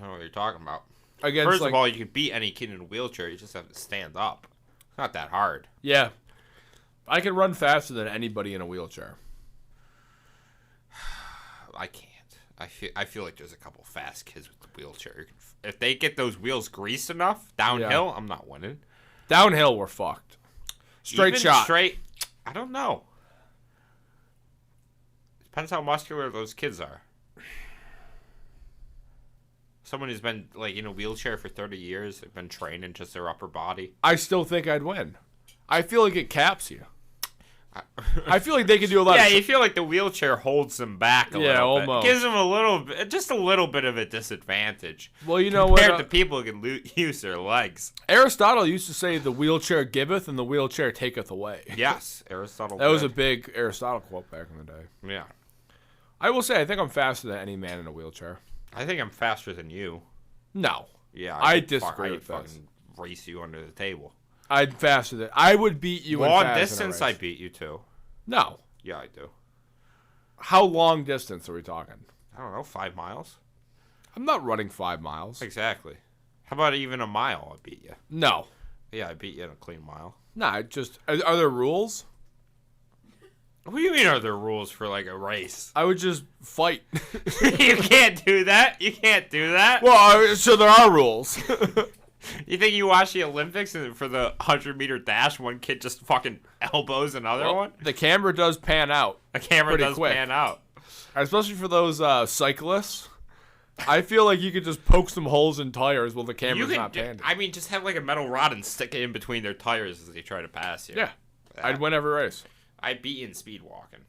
A: don't know what you're talking about.
B: First
A: of all, you can beat any kid in a wheelchair. You just have to stand up. It's not that hard.
B: Yeah. I can run faster than anybody in a wheelchair.
A: I can't. I feel like there's a couple fast kids with the wheelchair. If they get those wheels greased enough, downhill, I'm not winning.
B: Downhill, we're fucked. Straight shot.
A: I don't know. Depends how muscular those kids are. Someone who's been like in a wheelchair for 30 years, they've been training just their upper body.
B: I still think I'd win. I feel like it caps you. I feel like they can do a lot.
A: Yeah, you feel like the wheelchair holds them back a little bit.
B: Almost.
A: Gives them just a little bit of a disadvantage.
B: Well, you know
A: compared to people who can use their legs.
B: Aristotle used to say, "The wheelchair giveth, and the wheelchair taketh away."
A: Yes, Aristotle.
B: That was a big Aristotle quote back in the day.
A: Yeah.
B: I will say, I think I'm faster than any man in a wheelchair.
A: I think I'm faster than you.
B: No.
A: Yeah,
B: I disagree with
A: fucking
B: this.
A: race you under the table.
B: I'm faster than... I would beat you in
A: Long
B: fast in a
A: distance,
B: race.
A: I beat you too.
B: No.
A: Yeah, I do.
B: How long distance are we talking?
A: I don't know, 5 miles?
B: I'm not running 5 miles.
A: Exactly. How about even a mile? I beat you.
B: No.
A: Yeah, I beat you in a clean mile.
B: Nah, just... Are there rules?
A: What do you mean are there rules for, like, a race?
B: I would just fight.
A: You can't do that. You can't do that.
B: Well, so there are rules.
A: You think you watch the Olympics and for the 100-meter dash, one kid just fucking elbows another one?
B: The camera does pan out.
A: A camera
B: pretty
A: does
B: quick.
A: pan out.
B: Especially for those cyclists. I feel like you could just poke some holes in tires while the camera's not panning.
A: I mean, just have like a metal rod and stick it in between their tires as they try to pass you.
B: Yeah. I'd win every race.
A: I beat you in speed walking.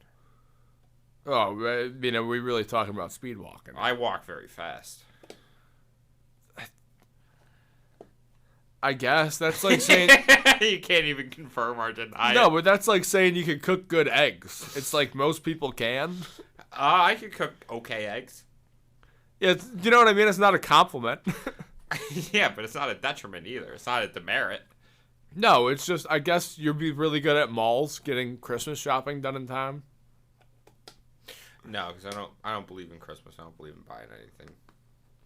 B: Oh, are we really talking about speed walking?
A: I walk very fast.
B: I guess that's like saying
A: You can't even confirm or deny.
B: no,
A: it.
B: but that's like saying you could cook good eggs. It's like most people can.
A: I could cook okay eggs.
B: Yeah, you know what I mean. It's not a compliment.
A: Yeah, but it's not a detriment either. It's not a demerit.
B: No, it's just I guess you'd be really good at malls getting Christmas shopping done in time.
A: No, because I don't believe in Christmas. I don't believe in buying anything.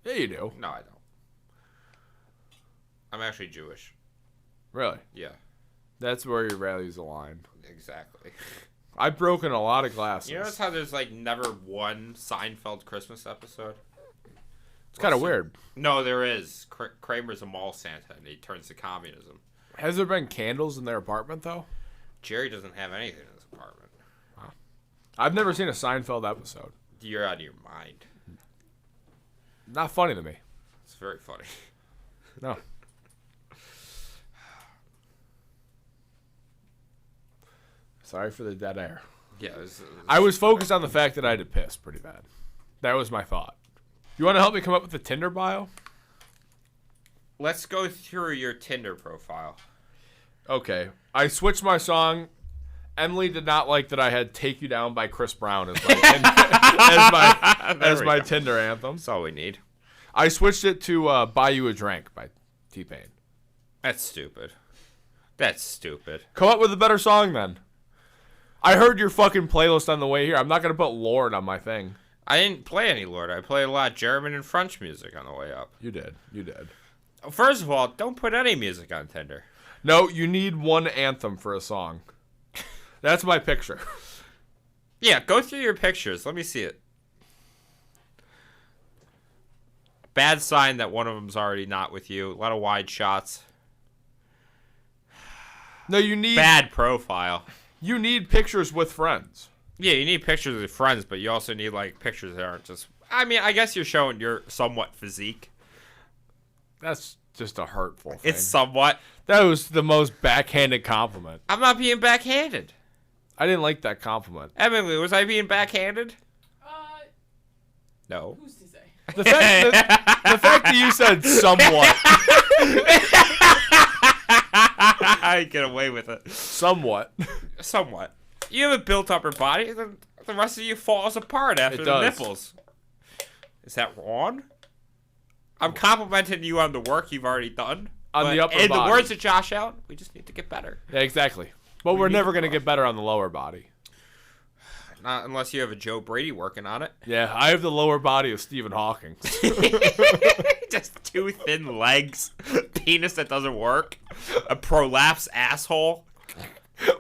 B: Yeah, you do.
A: No, I don't. I'm actually Jewish.
B: Really?
A: Yeah,
B: That's where your values align.
A: exactly.
B: I've broken a lot of glasses.
A: You notice how there's like never one Seinfeld Christmas episode?
B: It's kind of weird.
A: No, there is. Kramer's a mall Santa, and he turns to communism.
B: Has there been candles in their apartment, though?
A: Jerry doesn't have anything in his apartment.
B: I've never seen a Seinfeld episode.
A: You're out of your mind.
B: Not funny to me.
A: It's very funny.
B: No. Sorry for the dead air.
A: Yeah,
B: I was focused on the fact that I had to piss pretty bad. That was my thought. You want to help me come up with the Tinder bio?
A: Let's go through your Tinder profile.
B: Okay. I switched my song. Emily did not like that I had "Take You Down" by Chris Brown as my Tinder anthem.
A: That's all we need.
B: I switched it to "Buy You a Drink" by T-Pain.
A: That's stupid. That's stupid.
B: Come up with a better song then. I heard your fucking playlist on the way here. I'm not gonna put Lord on my thing.
A: I didn't play any Lord. I played a lot of German and French music on the way up.
B: You did. You did.
A: First of all, don't put any music on Tinder.
B: No, you need one anthem for a song. That's my picture.
A: Yeah, go through your pictures. Let me see it. Bad sign that one of them's already not with you. A lot of wide shots.
B: No, you need
A: Bad profile.
B: You need pictures with friends.
A: Yeah, you need pictures with friends, but you also need like pictures that aren't just. I mean, I guess you're showing your somewhat physique.
B: That's just a hurtful thing.
A: It's somewhat.
B: That was the most backhanded compliment.
A: I'm not being backhanded.
B: I didn't like that compliment.
A: Emily, was I being backhanded? No.
C: Who's to say?
B: The fact that you said somewhat.
A: I get away with it.
B: Somewhat.
A: Somewhat. You have a built upper body, then the rest of you falls apart after
B: It
A: the
B: does.
A: nipples. Is that wrong? I'm complimenting you on the work you've already done.
B: On the upper
A: in
B: body.
A: the words of Josh Allen, we just need to get better.
B: Yeah, exactly. But we're never going to get better on the lower body.
A: Not unless you have a Joe Brady working on it.
B: Yeah, I have the lower body of Stephen Hawking.
A: Just two thin legs, penis that doesn't work, a prolapse asshole.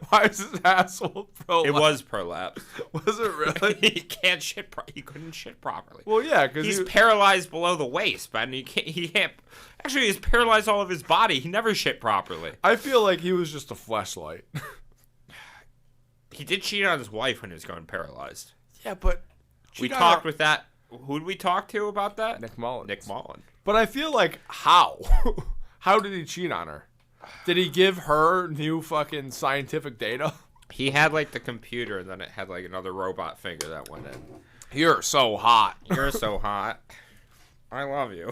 B: Why is his asshole prolapsed?
A: It was prolapse.
B: Was it really?
A: He can't shit. He couldn't shit properly.
B: Well, yeah, because
A: He's paralyzed below the waist, man. He can't. Actually, he's paralyzed all of his body. He never shit properly.
B: I feel like he was just a fleshlight.
A: He did cheat on his wife when he was going paralyzed.
B: Yeah, but
A: We talked with that. Who did we talk to about that?
B: Nick Mullen.
A: Nick Mullen.
B: But I feel like how? How did he cheat on her? Did he give her new fucking scientific data?
A: He had like the computer, and then it had like another robot finger that went in.
B: You're so hot.
A: You're so hot. I love you.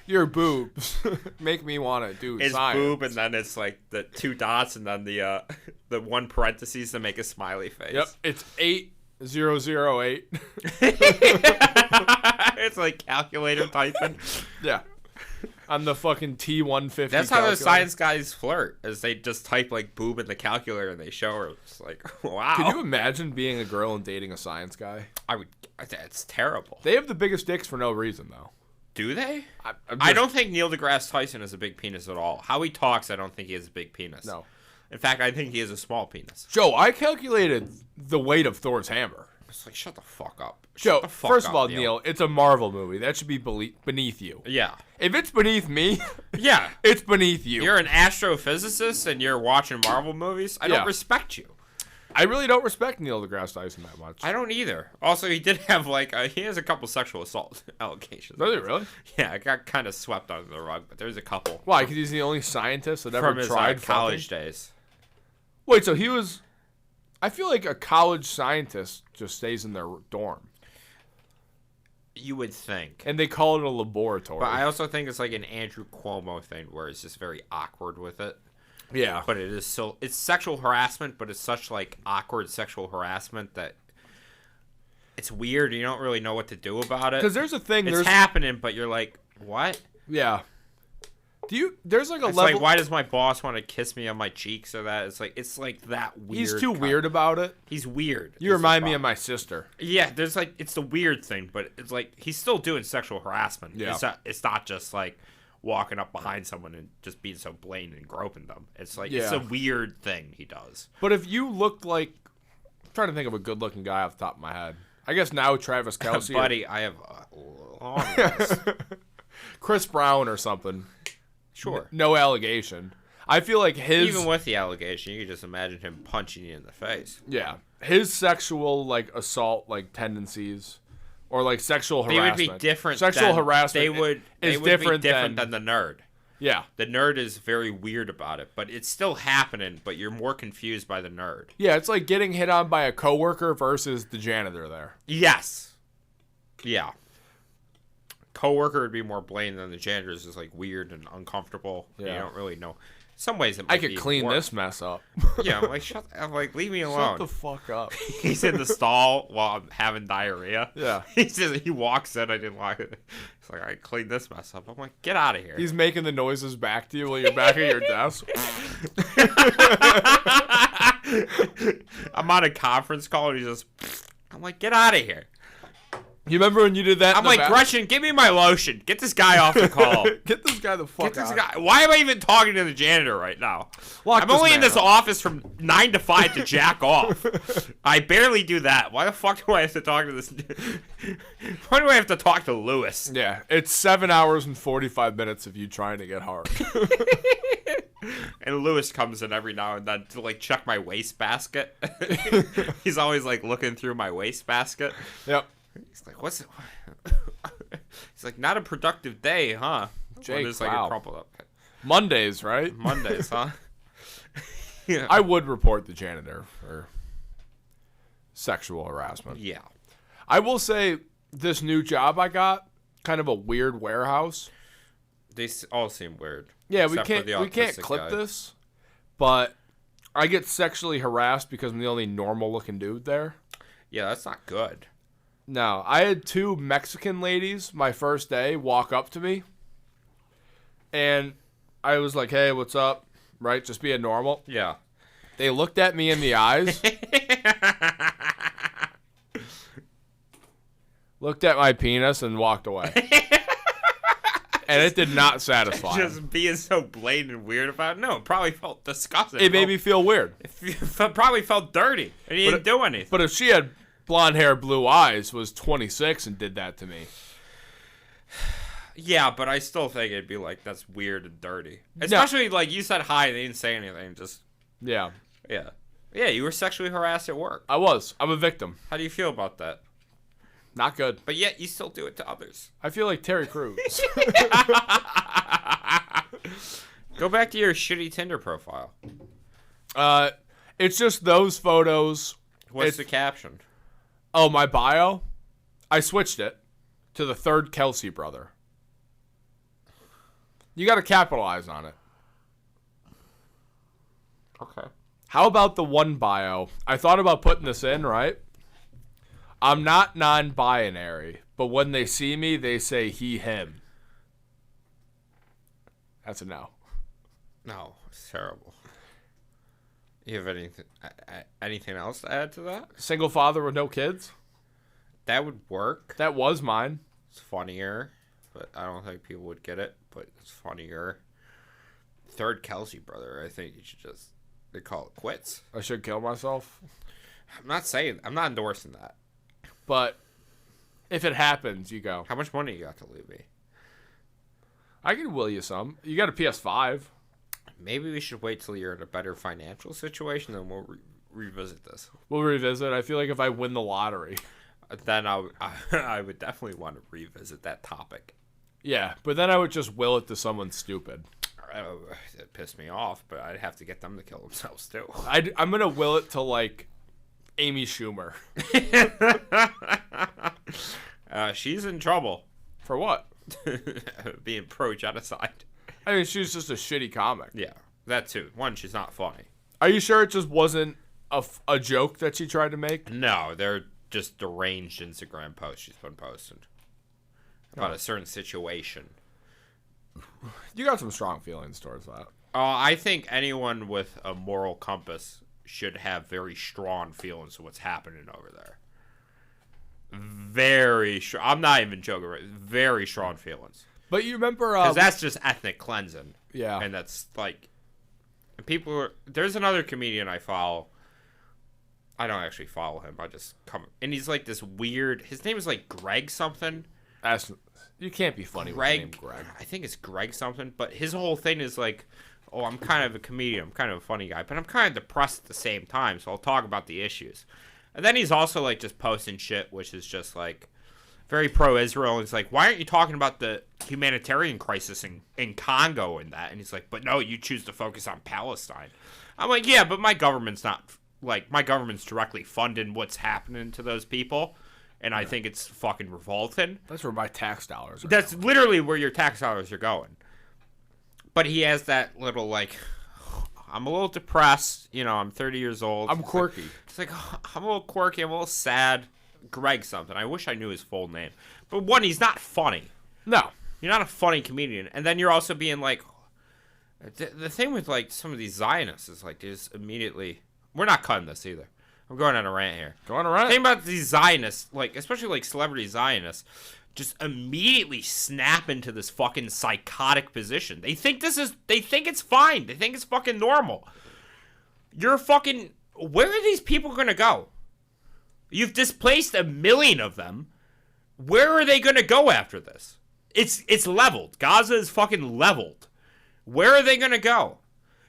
B: Your boobs make me want to do
A: It's
B: science.
A: boob, and then it's like the two dots, and then the one parentheses to make a smiley face.
B: Yep, it's 8 008.
A: It's like calculator typing.
B: Yeah. On the fucking T150.
A: That's how the science guys flirt, is they just type like boob in the calculator and they show her. It's like, wow.
B: Can you imagine being a girl and dating a science guy?
A: I would. That's terrible.
B: They have the biggest dicks for no reason, though.
A: Do they? I don't think Neil deGrasse Tyson has a big penis at all. How he talks, I don't think he has a big penis.
B: No.
A: In fact, I think he has a small penis.
B: Joe, I calculated the weight of Thor's hammer.
A: It's like, shut the fuck up.
B: Joe, first of all, Neil, it's a Marvel movie. That should be beneath you.
A: Yeah.
B: If it's beneath me,
A: yeah,
B: it's beneath you.
A: You're an astrophysicist and you're watching Marvel movies. I don't respect you.
B: I really don't respect Neil deGrasse Tyson that much.
A: I don't either. Also, he did have he has a couple sexual assault allegations.
B: Does he really?
A: Yeah, it got kind of swept under the rug, but there's a couple.
B: Why? Because he's the only scientist that ever
A: from his
B: tried
A: college days.
B: Wait, so he was? I feel like a college scientist just stays in their dorm.
A: You would think.
B: And they call it a laboratory.
A: But I also think it's like an Andrew Cuomo thing where it's just very awkward with it.
B: Yeah.
A: But it's sexual harassment, but it's such like awkward sexual harassment that it's weird. You don't really know what to do about it.
B: Because there's a thing.
A: It's happening, but you're like, what?
B: Yeah. There's like a
A: it's
B: level.
A: Like, why does my boss want to kiss me on my cheeks or that? It's like that weird.
B: He's too weird about it.
A: He's weird.
B: You remind me of my sister.
A: Yeah, there's like, it's the weird thing, but it's like, he's still doing sexual harassment.
B: Yeah.
A: It's not just like walking up behind someone and just being so blatant and groping them. It's like, it's a weird thing he does.
B: But if you looked like, I'm trying to think of a good looking guy off the top of my head. I guess now Travis Kelce.
A: Buddy, I have a long list.
B: Chris Brown or something.
A: Sure.
B: No allegation. I feel like
A: even with the allegation, you could just imagine him punching you in the face.
B: Yeah. His sexual like assault like tendencies or like sexual harassment.
A: They would be different.
B: Sexual harassment
A: they would be different than the nerd.
B: Yeah.
A: The nerd is very weird about it, but it's still happening, but you're more confused by the nerd.
B: Yeah, it's like getting hit on by a coworker versus the janitor there.
A: Yes. Yeah. Coworker would be more blatant than the janitor's is like weird and uncomfortable. Yeah. You don't really know. Some ways it might be
B: I could clean this mess up.
A: Yeah, I'm like, leave me alone.
B: Shut the fuck up.
A: He's in the stall while I'm having diarrhea.
B: Yeah.
A: He walks in, I didn't lock it. He's like, I cleaned this mess up. I'm like, get out of here.
B: He's making the noises back to you while you're back at your desk.
A: I'm on a conference call and he's just, I'm like, get out of here.
B: You remember when you did that?
A: I'm like, Gretchen, give me my lotion. Get this guy off the call.
B: Get this guy the fuck out.
A: Why am I even talking to the janitor right now? I'm only in this office from 9 to 5 to jack off. I barely do that. Why the fuck do I have to talk to this? Why do I have to talk to Lewis?
B: Yeah, it's 7 hours and 45 minutes of you trying to get hard.
A: And Lewis comes in every now and then to like check my wastebasket. He's always like looking through my wastebasket.
B: Yep.
A: He's like, what's it? He's like, not a productive day, huh?
B: Jake,
A: there's like a crumpled up.
B: Mondays, right?
A: Mondays, huh?
B: Yeah. I would report the janitor for sexual harassment.
A: Yeah.
B: I will say this new job I got, kind of a weird warehouse.
A: They all seem weird.
B: Yeah, we can't clip this, but I get sexually harassed because I'm the only normal looking dude there.
A: Yeah, that's not good.
B: No, I had 2 Mexican ladies my first day walk up to me, and I was like, hey, what's up? Right? Just being normal.
A: Yeah.
B: They looked at me in the eyes, looked at my penis, and walked away. And it did not satisfy.
A: Just being so blatant and weird about it. No, it probably felt disgusting.
B: It made me feel weird.
A: It probably felt dirty, and he didn't do anything.
B: But if she had blonde hair, blue eyes, was 26 and did that to me.
A: Yeah, but I still think it'd be like, that's weird and dirty. Especially like you said hi, they didn't say anything. Just yeah. Yeah, you were sexually harassed at work.
B: I was. I'm a victim.
A: How do you feel about that?
B: Not good.
A: But yet you still do it to others.
B: I feel like Terry Crews.
A: Go back to your shitty Tinder profile.
B: It's just those photos.
A: What's the caption?
B: Oh, my bio? I switched it to the third Kelce brother. You got to capitalize on it.
A: Okay.
B: How about the one bio? I thought about putting this in, right? I'm not non-binary, but when they see me, they say he, him. That's a no.
A: No, it's terrible. You have anything else to add to that?
B: Single father with no kids?
A: That would work.
B: That was mine.
A: It's funnier, but I don't think people would get it, but it's funnier. Third Kelsey brother, I think you should just, they call it quits.
B: I should kill myself.
A: I'm not endorsing that.
B: But if it happens, you go.
A: How much money you got to leave me?
B: I can will you some. You got a PS5.
A: Maybe we should wait till you're in a better financial situation, and we'll revisit this.
B: We'll revisit. I feel like if I win the lottery.
A: Then I would definitely want to revisit that topic.
B: Yeah, but then I would just will it to someone stupid.
A: It pissed me off, but I'd have to get them to kill themselves, too.
B: I'm going to will it to, like, Amy Schumer.
A: She's in trouble.
B: For what?
A: Being pro-genocide.
B: I mean, she's just a shitty comic.
A: Yeah, that too. One, she's not funny.
B: Are you sure it just wasn't a joke that she tried to make?
A: No, they're just deranged Instagram posts she's been posting about a certain situation.
B: You got some strong feelings towards that.
A: I think anyone with a moral compass should have very strong feelings of what's happening over there. Very strong. I'm not even joking. Very strong feelings.
B: But you remember...
A: Because that's just ethnic cleansing.
B: Yeah.
A: And that's like... There's another comedian I follow. I don't actually follow him. I just come... And he's like this weird... His name is like Greg something.
B: You can't be funny with the name Greg.
A: I think it's Greg something. But his whole thing is like... Oh, I'm kind of a comedian. I'm kind of a funny guy. But I'm kind of depressed at the same time. So I'll talk about the issues. And then he's also like just posting shit, which is just like... very pro-Israel, and he's like, why aren't you talking about the humanitarian crisis in Congo and that? And he's like, but no, you choose to focus on Palestine. I'm like, yeah, but my government's directly funding what's happening to those people, and I think it's fucking revolting.
B: That's where my tax dollars are
A: That's
B: going.
A: literally where your tax dollars are going. But he has that little, like, I'm a little depressed, I'm 30 years old.
B: I'm quirky.
A: It's like, I'm a little quirky, I'm a little sad. Greg something. I wish I knew his full name. But one, he's not funny.
B: No.
A: You're not a funny comedian. And then you're also being like... The thing with, like, some of these Zionists is, like, just immediately... We're not cutting this either. I'm going on a rant here.
B: Go on a rant.
A: The thing about these Zionists, like, especially, like, celebrity Zionists, just immediately snap into this fucking psychotic position. They think it's fine. They think it's fucking normal. You're fucking... Where are these people going to go? You've displaced 1 million of them. Where are they going to go after this? It's leveled. Gaza is fucking leveled. Where are they going to go?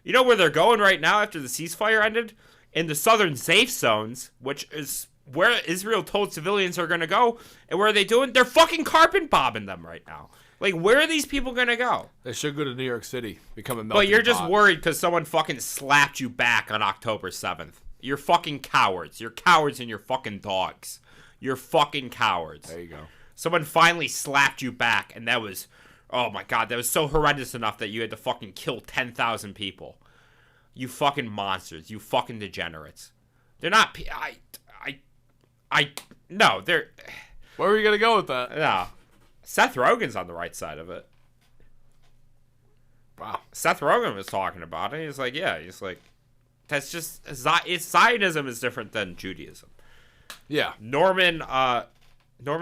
A: You know where they're going right now after the ceasefire ended? In the southern safe zones, which is where Israel told civilians are going to go. And where are they doing? They're fucking carpet bombing them right now. Like, where are these people going to go?
B: They should go to New York City, become a melting pot.
A: But you're just worried because someone fucking slapped you back on October 7th. You're fucking cowards. You're cowards and you're fucking dogs. You're fucking cowards.
B: There you go.
A: Someone finally slapped you back, and that was, oh my god, that was so horrendous enough that you had to fucking kill 10,000 people. You fucking monsters. You fucking degenerates. They're not, no, they're...
B: Where are you going to go with that?
A: No. Seth Rogen's on the right side of it.
B: Wow.
A: Seth Rogen was talking about it. He's like, yeah, he's like, that's just, Zionism is different than Judaism.
B: Yeah.
A: Norman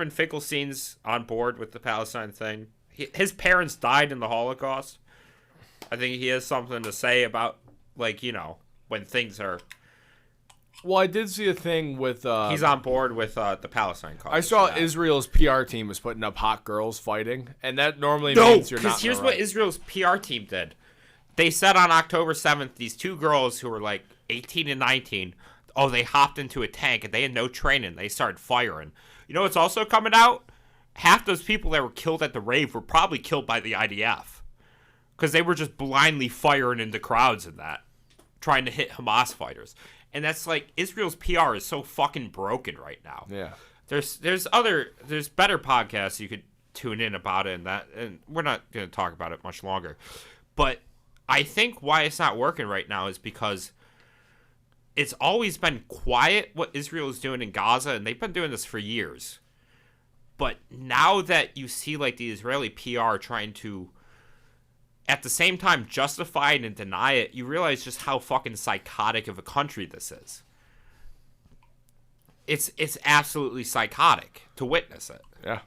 A: Finkelstein's on board with the Palestine thing. His parents died in the Holocaust. I think he has something to say about, like, when things are...
B: Well, I did see a thing with...
A: he's on board with the Palestine cause.
B: I saw Israel's PR team was putting up hot girls fighting, and that normally means you're not...
A: No, because here's what Israel's PR team did. They said on October 7th, these two girls who were like 18 and 19, they hopped into a tank and they had no training. They started firing. You know what's also coming out? Half those people that were killed at the rave were probably killed by the IDF. Because they were just blindly firing into crowds and that. Trying to hit Hamas fighters. And that's like, Israel's PR is so fucking broken right now.
B: Yeah.
A: There's better podcasts you could tune in about it and we're not going to talk about it much longer. But I think why it's not working right now is because it's always been quiet what Israel is doing in Gaza, and they've been doing this for years. But now that you see like the Israeli PR trying to, at the same time, justify it and deny it, you realize just how fucking psychotic of a country this is. It's absolutely psychotic to witness it.
B: Yeah.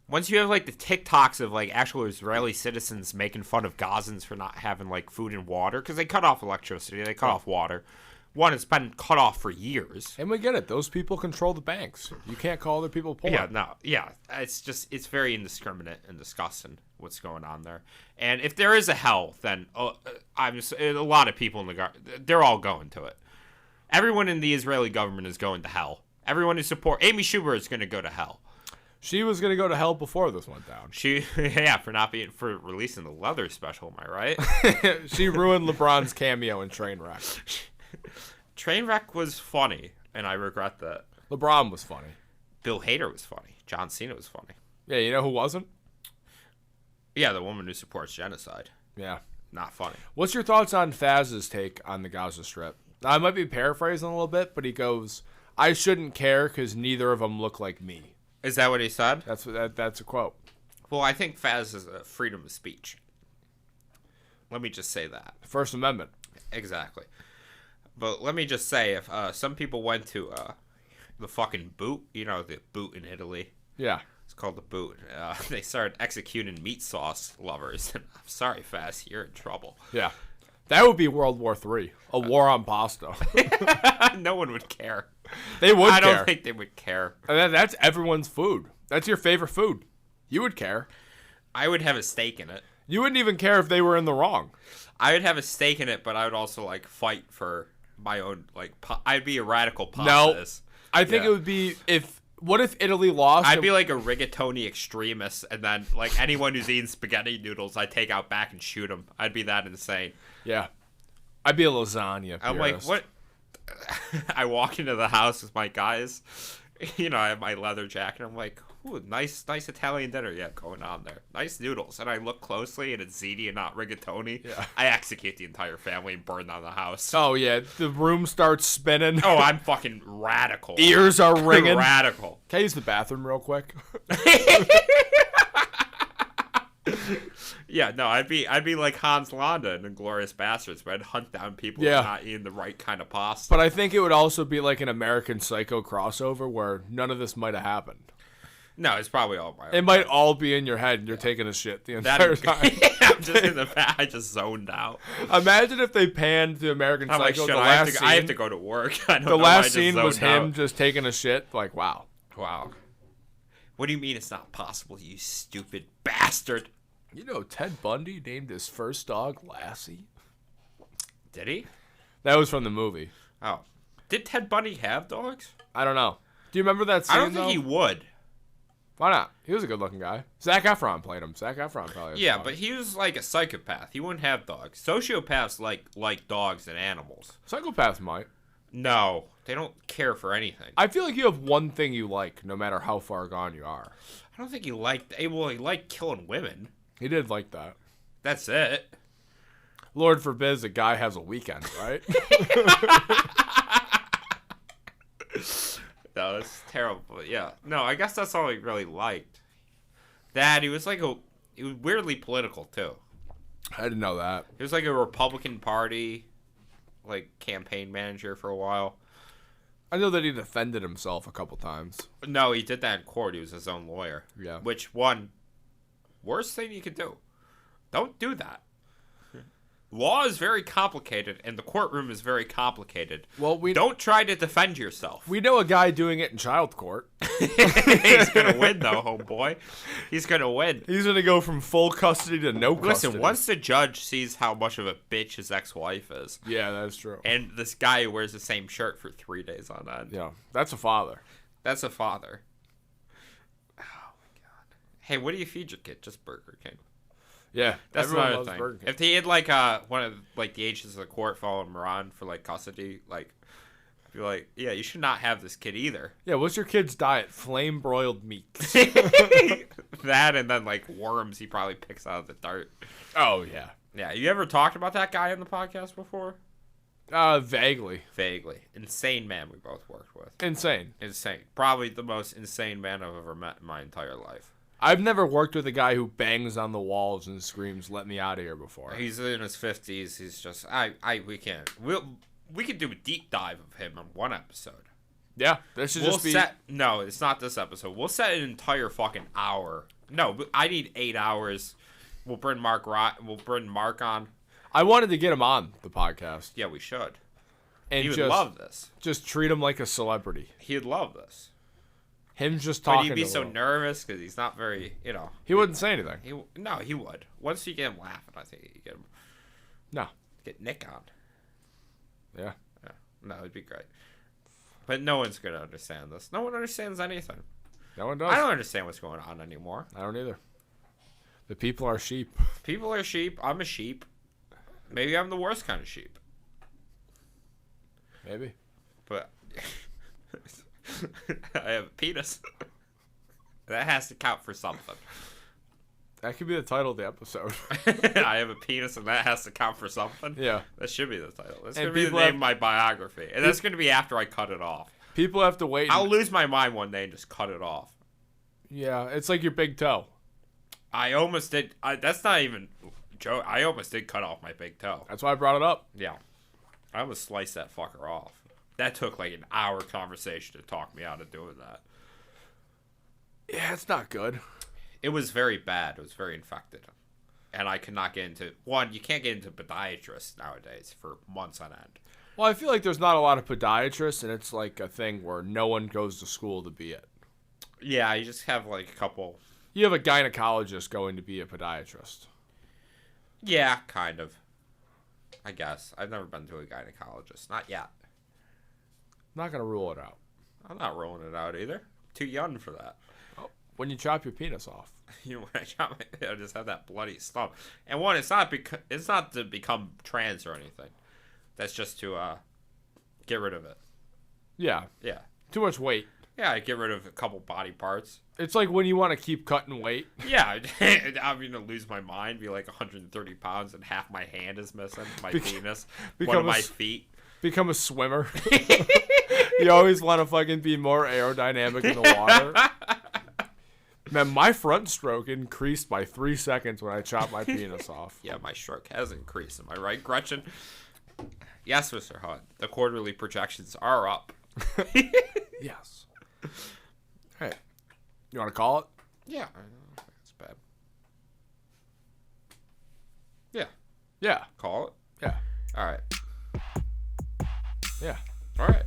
A: Once you have like the TikToks of like actual Israeli citizens making fun of Gazans for not having like food and water, because they cut off electricity, they cut off water. One, it's been cut off for years.
B: And we get it. Those people control the banks. You can't call other people poor.
A: Yeah. It's very indiscriminate and disgusting what's going on there. And if there is a hell, then a lot of people in they're all going to it. Everyone in the Israeli government is going to hell. Everyone who supports Amy Schumer is going to go to hell.
B: She was going to go to hell before this went down.
A: For releasing the leather special, am I right?
B: She ruined LeBron's cameo in Trainwreck.
A: Trainwreck was funny, and I regret that.
B: LeBron was funny.
A: Bill Hader was funny. John Cena was funny.
B: Yeah, you know who wasn't?
A: Yeah, the woman who supports genocide.
B: Yeah.
A: Not funny.
B: What's your thoughts on Faz's take on the Gaza Strip? Now, I might be paraphrasing a little bit, but he goes, I shouldn't care because neither of them look like me.
A: Is that what he said?
B: That's a quote.
A: Well, I think Faz is a freedom of speech. Let me just say that.
B: First Amendment.
A: Exactly. But let me just say, if some people went to the fucking boot, you know, the boot in Italy.
B: Yeah.
A: It's called the boot. They started executing meat sauce lovers. I'm sorry, Faz, you're in trouble.
B: Yeah. That would be World War III. A war on pasta.
A: No one would care.
B: They would care.
A: I don't think they would care.
B: And that's everyone's food. That's your favorite food. You would care.
A: I would have a stake in it.
B: You wouldn't even care if they were in the wrong.
A: I would have a stake in it, but I would also, like, fight for my own, like, I'd be a radical pastas.
B: No. I think it would be what if Italy lost?
A: I'd be like a rigatoni extremist, and then, like, anyone who's eating spaghetti noodles, I'd take out back and shoot them. I'd be that insane.
B: Yeah. I'd be a lasagna
A: I'm
B: purist.
A: like, what? I walk into the house with my guys. You know, I have my leather jacket. I'm like, ooh, nice Italian dinner. Yeah, going on there. Nice noodles. And I look closely, and it's ziti and not rigatoni.
B: Yeah.
A: I execute the entire family and burn down the house.
B: Oh, yeah. The room starts spinning.
A: Oh, I'm fucking radical.
B: Ears are ringing.
A: Radical.
B: Can I use the bathroom real quick?
A: Yeah, no, I'd be like Hans Landa in Inglourious Basterds, but I'd hunt down people who are not eating the right kind of pasta.
B: But I think it would also be like an American Psycho crossover where none of this might have happened.
A: No, it's probably all my own.
B: It might all be in your head and you're taking a shit the entire time.
A: I'm just in the back. I just zoned out.
B: Imagine if they panned to American Psycho.
A: Like, shit, I have to go to work.
B: The last scene was him just taking a shit. Like, wow.
A: What do you mean it's not possible, you stupid bastard?
B: You know, Ted Bundy named his first dog Lassie.
A: Did he?
B: That was from the movie.
A: Oh. Did Ted Bundy have dogs?
B: I don't know. Do you remember that scene,
A: I don't think he would.
B: Why not? He was a good-looking guy. Zac Efron played him. Zac Efron probably.
A: Yeah, but he was like a psychopath. He wouldn't have dogs. Sociopaths like dogs and animals.
B: Psychopaths might.
A: No, they don't care for anything.
B: I feel like you have one thing you like, no matter how far gone you are.
A: I don't think he liked. Well, he liked killing women.
B: He did like that.
A: That's it.
B: Lord forbid a guy has a weekend, right?
A: No, that's terrible. Yeah. No, I guess that's all he really liked. That, he was weirdly political, too.
B: I didn't know that.
A: He was like a Republican Party, like, campaign manager for a while.
B: I know that he defended himself a couple times.
A: No, he did that in court. He was his own lawyer.
B: Yeah.
A: Which, worst thing you could do. Don't do that. Law is very complicated, and the courtroom is very complicated.
B: Well,
A: don't try to defend yourself.
B: We know a guy doing it in child court.
A: He's gonna win, though, homeboy. He's gonna win.
B: He's gonna go from full custody to no custody.
A: Listen, once the judge sees how much of a bitch his ex-wife is,
B: yeah, that's true.
A: And this guy who wears the same shirt for 3 days on end.
B: Yeah, that's a father.
A: That's a father. Oh my god. Hey, what do you feed your kid? Just Burger King.
B: Yeah,
A: that's another thing.
B: Burger King.
A: If he had like one of like the agents of the court following him around for like custody, like I'd be like, yeah, you should not have this kid either.
B: Yeah, what's your kid's diet? Flame broiled meat.
A: That and then like worms he probably picks out of the dirt.
B: Oh yeah.
A: Yeah, you ever talked about that guy on the podcast before?
B: Vaguely.
A: Vaguely. Insane man we both worked with.
B: Insane.
A: Insane. Probably the most insane man I've ever met in my entire life.
B: I've never worked with a guy who bangs on the walls and screams, "Let me out of here!" before.
A: He's in his 50s. He's just, we can't. We could do a deep dive of him on one episode.
B: Yeah, this should just be.
A: No, it's not this episode. We'll set an entire fucking hour. No, I need 8 hours. We'll bring Mark on.
B: I wanted to get him on the podcast.
A: Yeah, we should.
B: And
A: he would love this.
B: Just treat him like a celebrity.
A: He'd love this.
B: Him just talking.
A: But he'd be so nervous because he's not very,
B: He wouldn't say anything.
A: He would. Once you get him laughing, I think you get him.
B: No.
A: Get Nick on.
B: Yeah.
A: No, it'd be great. But no one's going to understand this. No one understands anything.
B: No one does.
A: I don't understand what's going on anymore.
B: I don't either. The people are sheep.
A: People are sheep. I'm a sheep. Maybe I'm the worst kind of sheep.
B: Maybe.
A: But I have a penis. That has to count for something.
B: That could be the title of the episode.
A: I have a penis and that has to count for something?
B: Yeah.
A: That should be the title. That's going to be the name of my biography. And that's going to be after I cut it off.
B: People have to wait.
A: I'll lose my mind one day and just cut it off.
B: Yeah, it's like your big toe.
A: I almost did. That's not even joke. I almost did cut off my big toe.
B: That's why I brought it up.
A: Yeah. I almost sliced that fucker off. That took like an hour conversation to talk me out of doing that.
B: Yeah, it's not good.
A: It was very bad. It was very infected. And I could not get into... One, you can't get into podiatrists nowadays for months on end.
B: Well, I feel like there's not a lot of podiatrists, and it's like a thing where no one goes to school to be it.
A: Yeah, you just have like a couple...
B: You have a gynecologist going to be a podiatrist.
A: Yeah, kind of. I guess. I've never been to a gynecologist. Not yet.
B: I'm not going to rule it out.
A: I'm not rolling it out either. Too young for that.
B: Oh, when you chop your penis off.
A: When I chop I just have that bloody stump. And one, it's not to become trans or anything. That's just to get rid of it.
B: Yeah.
A: Yeah.
B: Too much weight.
A: Yeah, I get rid of a couple body parts.
B: It's like when you want to keep cutting weight.
A: Yeah, I'm going to lose my mind, be like 130 pounds, and half my hand is missing, my penis, one of my feet.
B: Become a swimmer. You always want to fucking be more aerodynamic in the water. Man, my front stroke increased by 3 seconds when I chopped my penis off.
A: Yeah, my stroke has increased. Am I right, Gretchen? Yes, Mr. Hunt. The quarterly projections are up.
B: Yes. Hey, you want to call it?
A: Yeah, it's bad. Yeah.
B: Yeah.
A: Call it?
B: Yeah.
A: All right.
B: Yeah.
A: All right.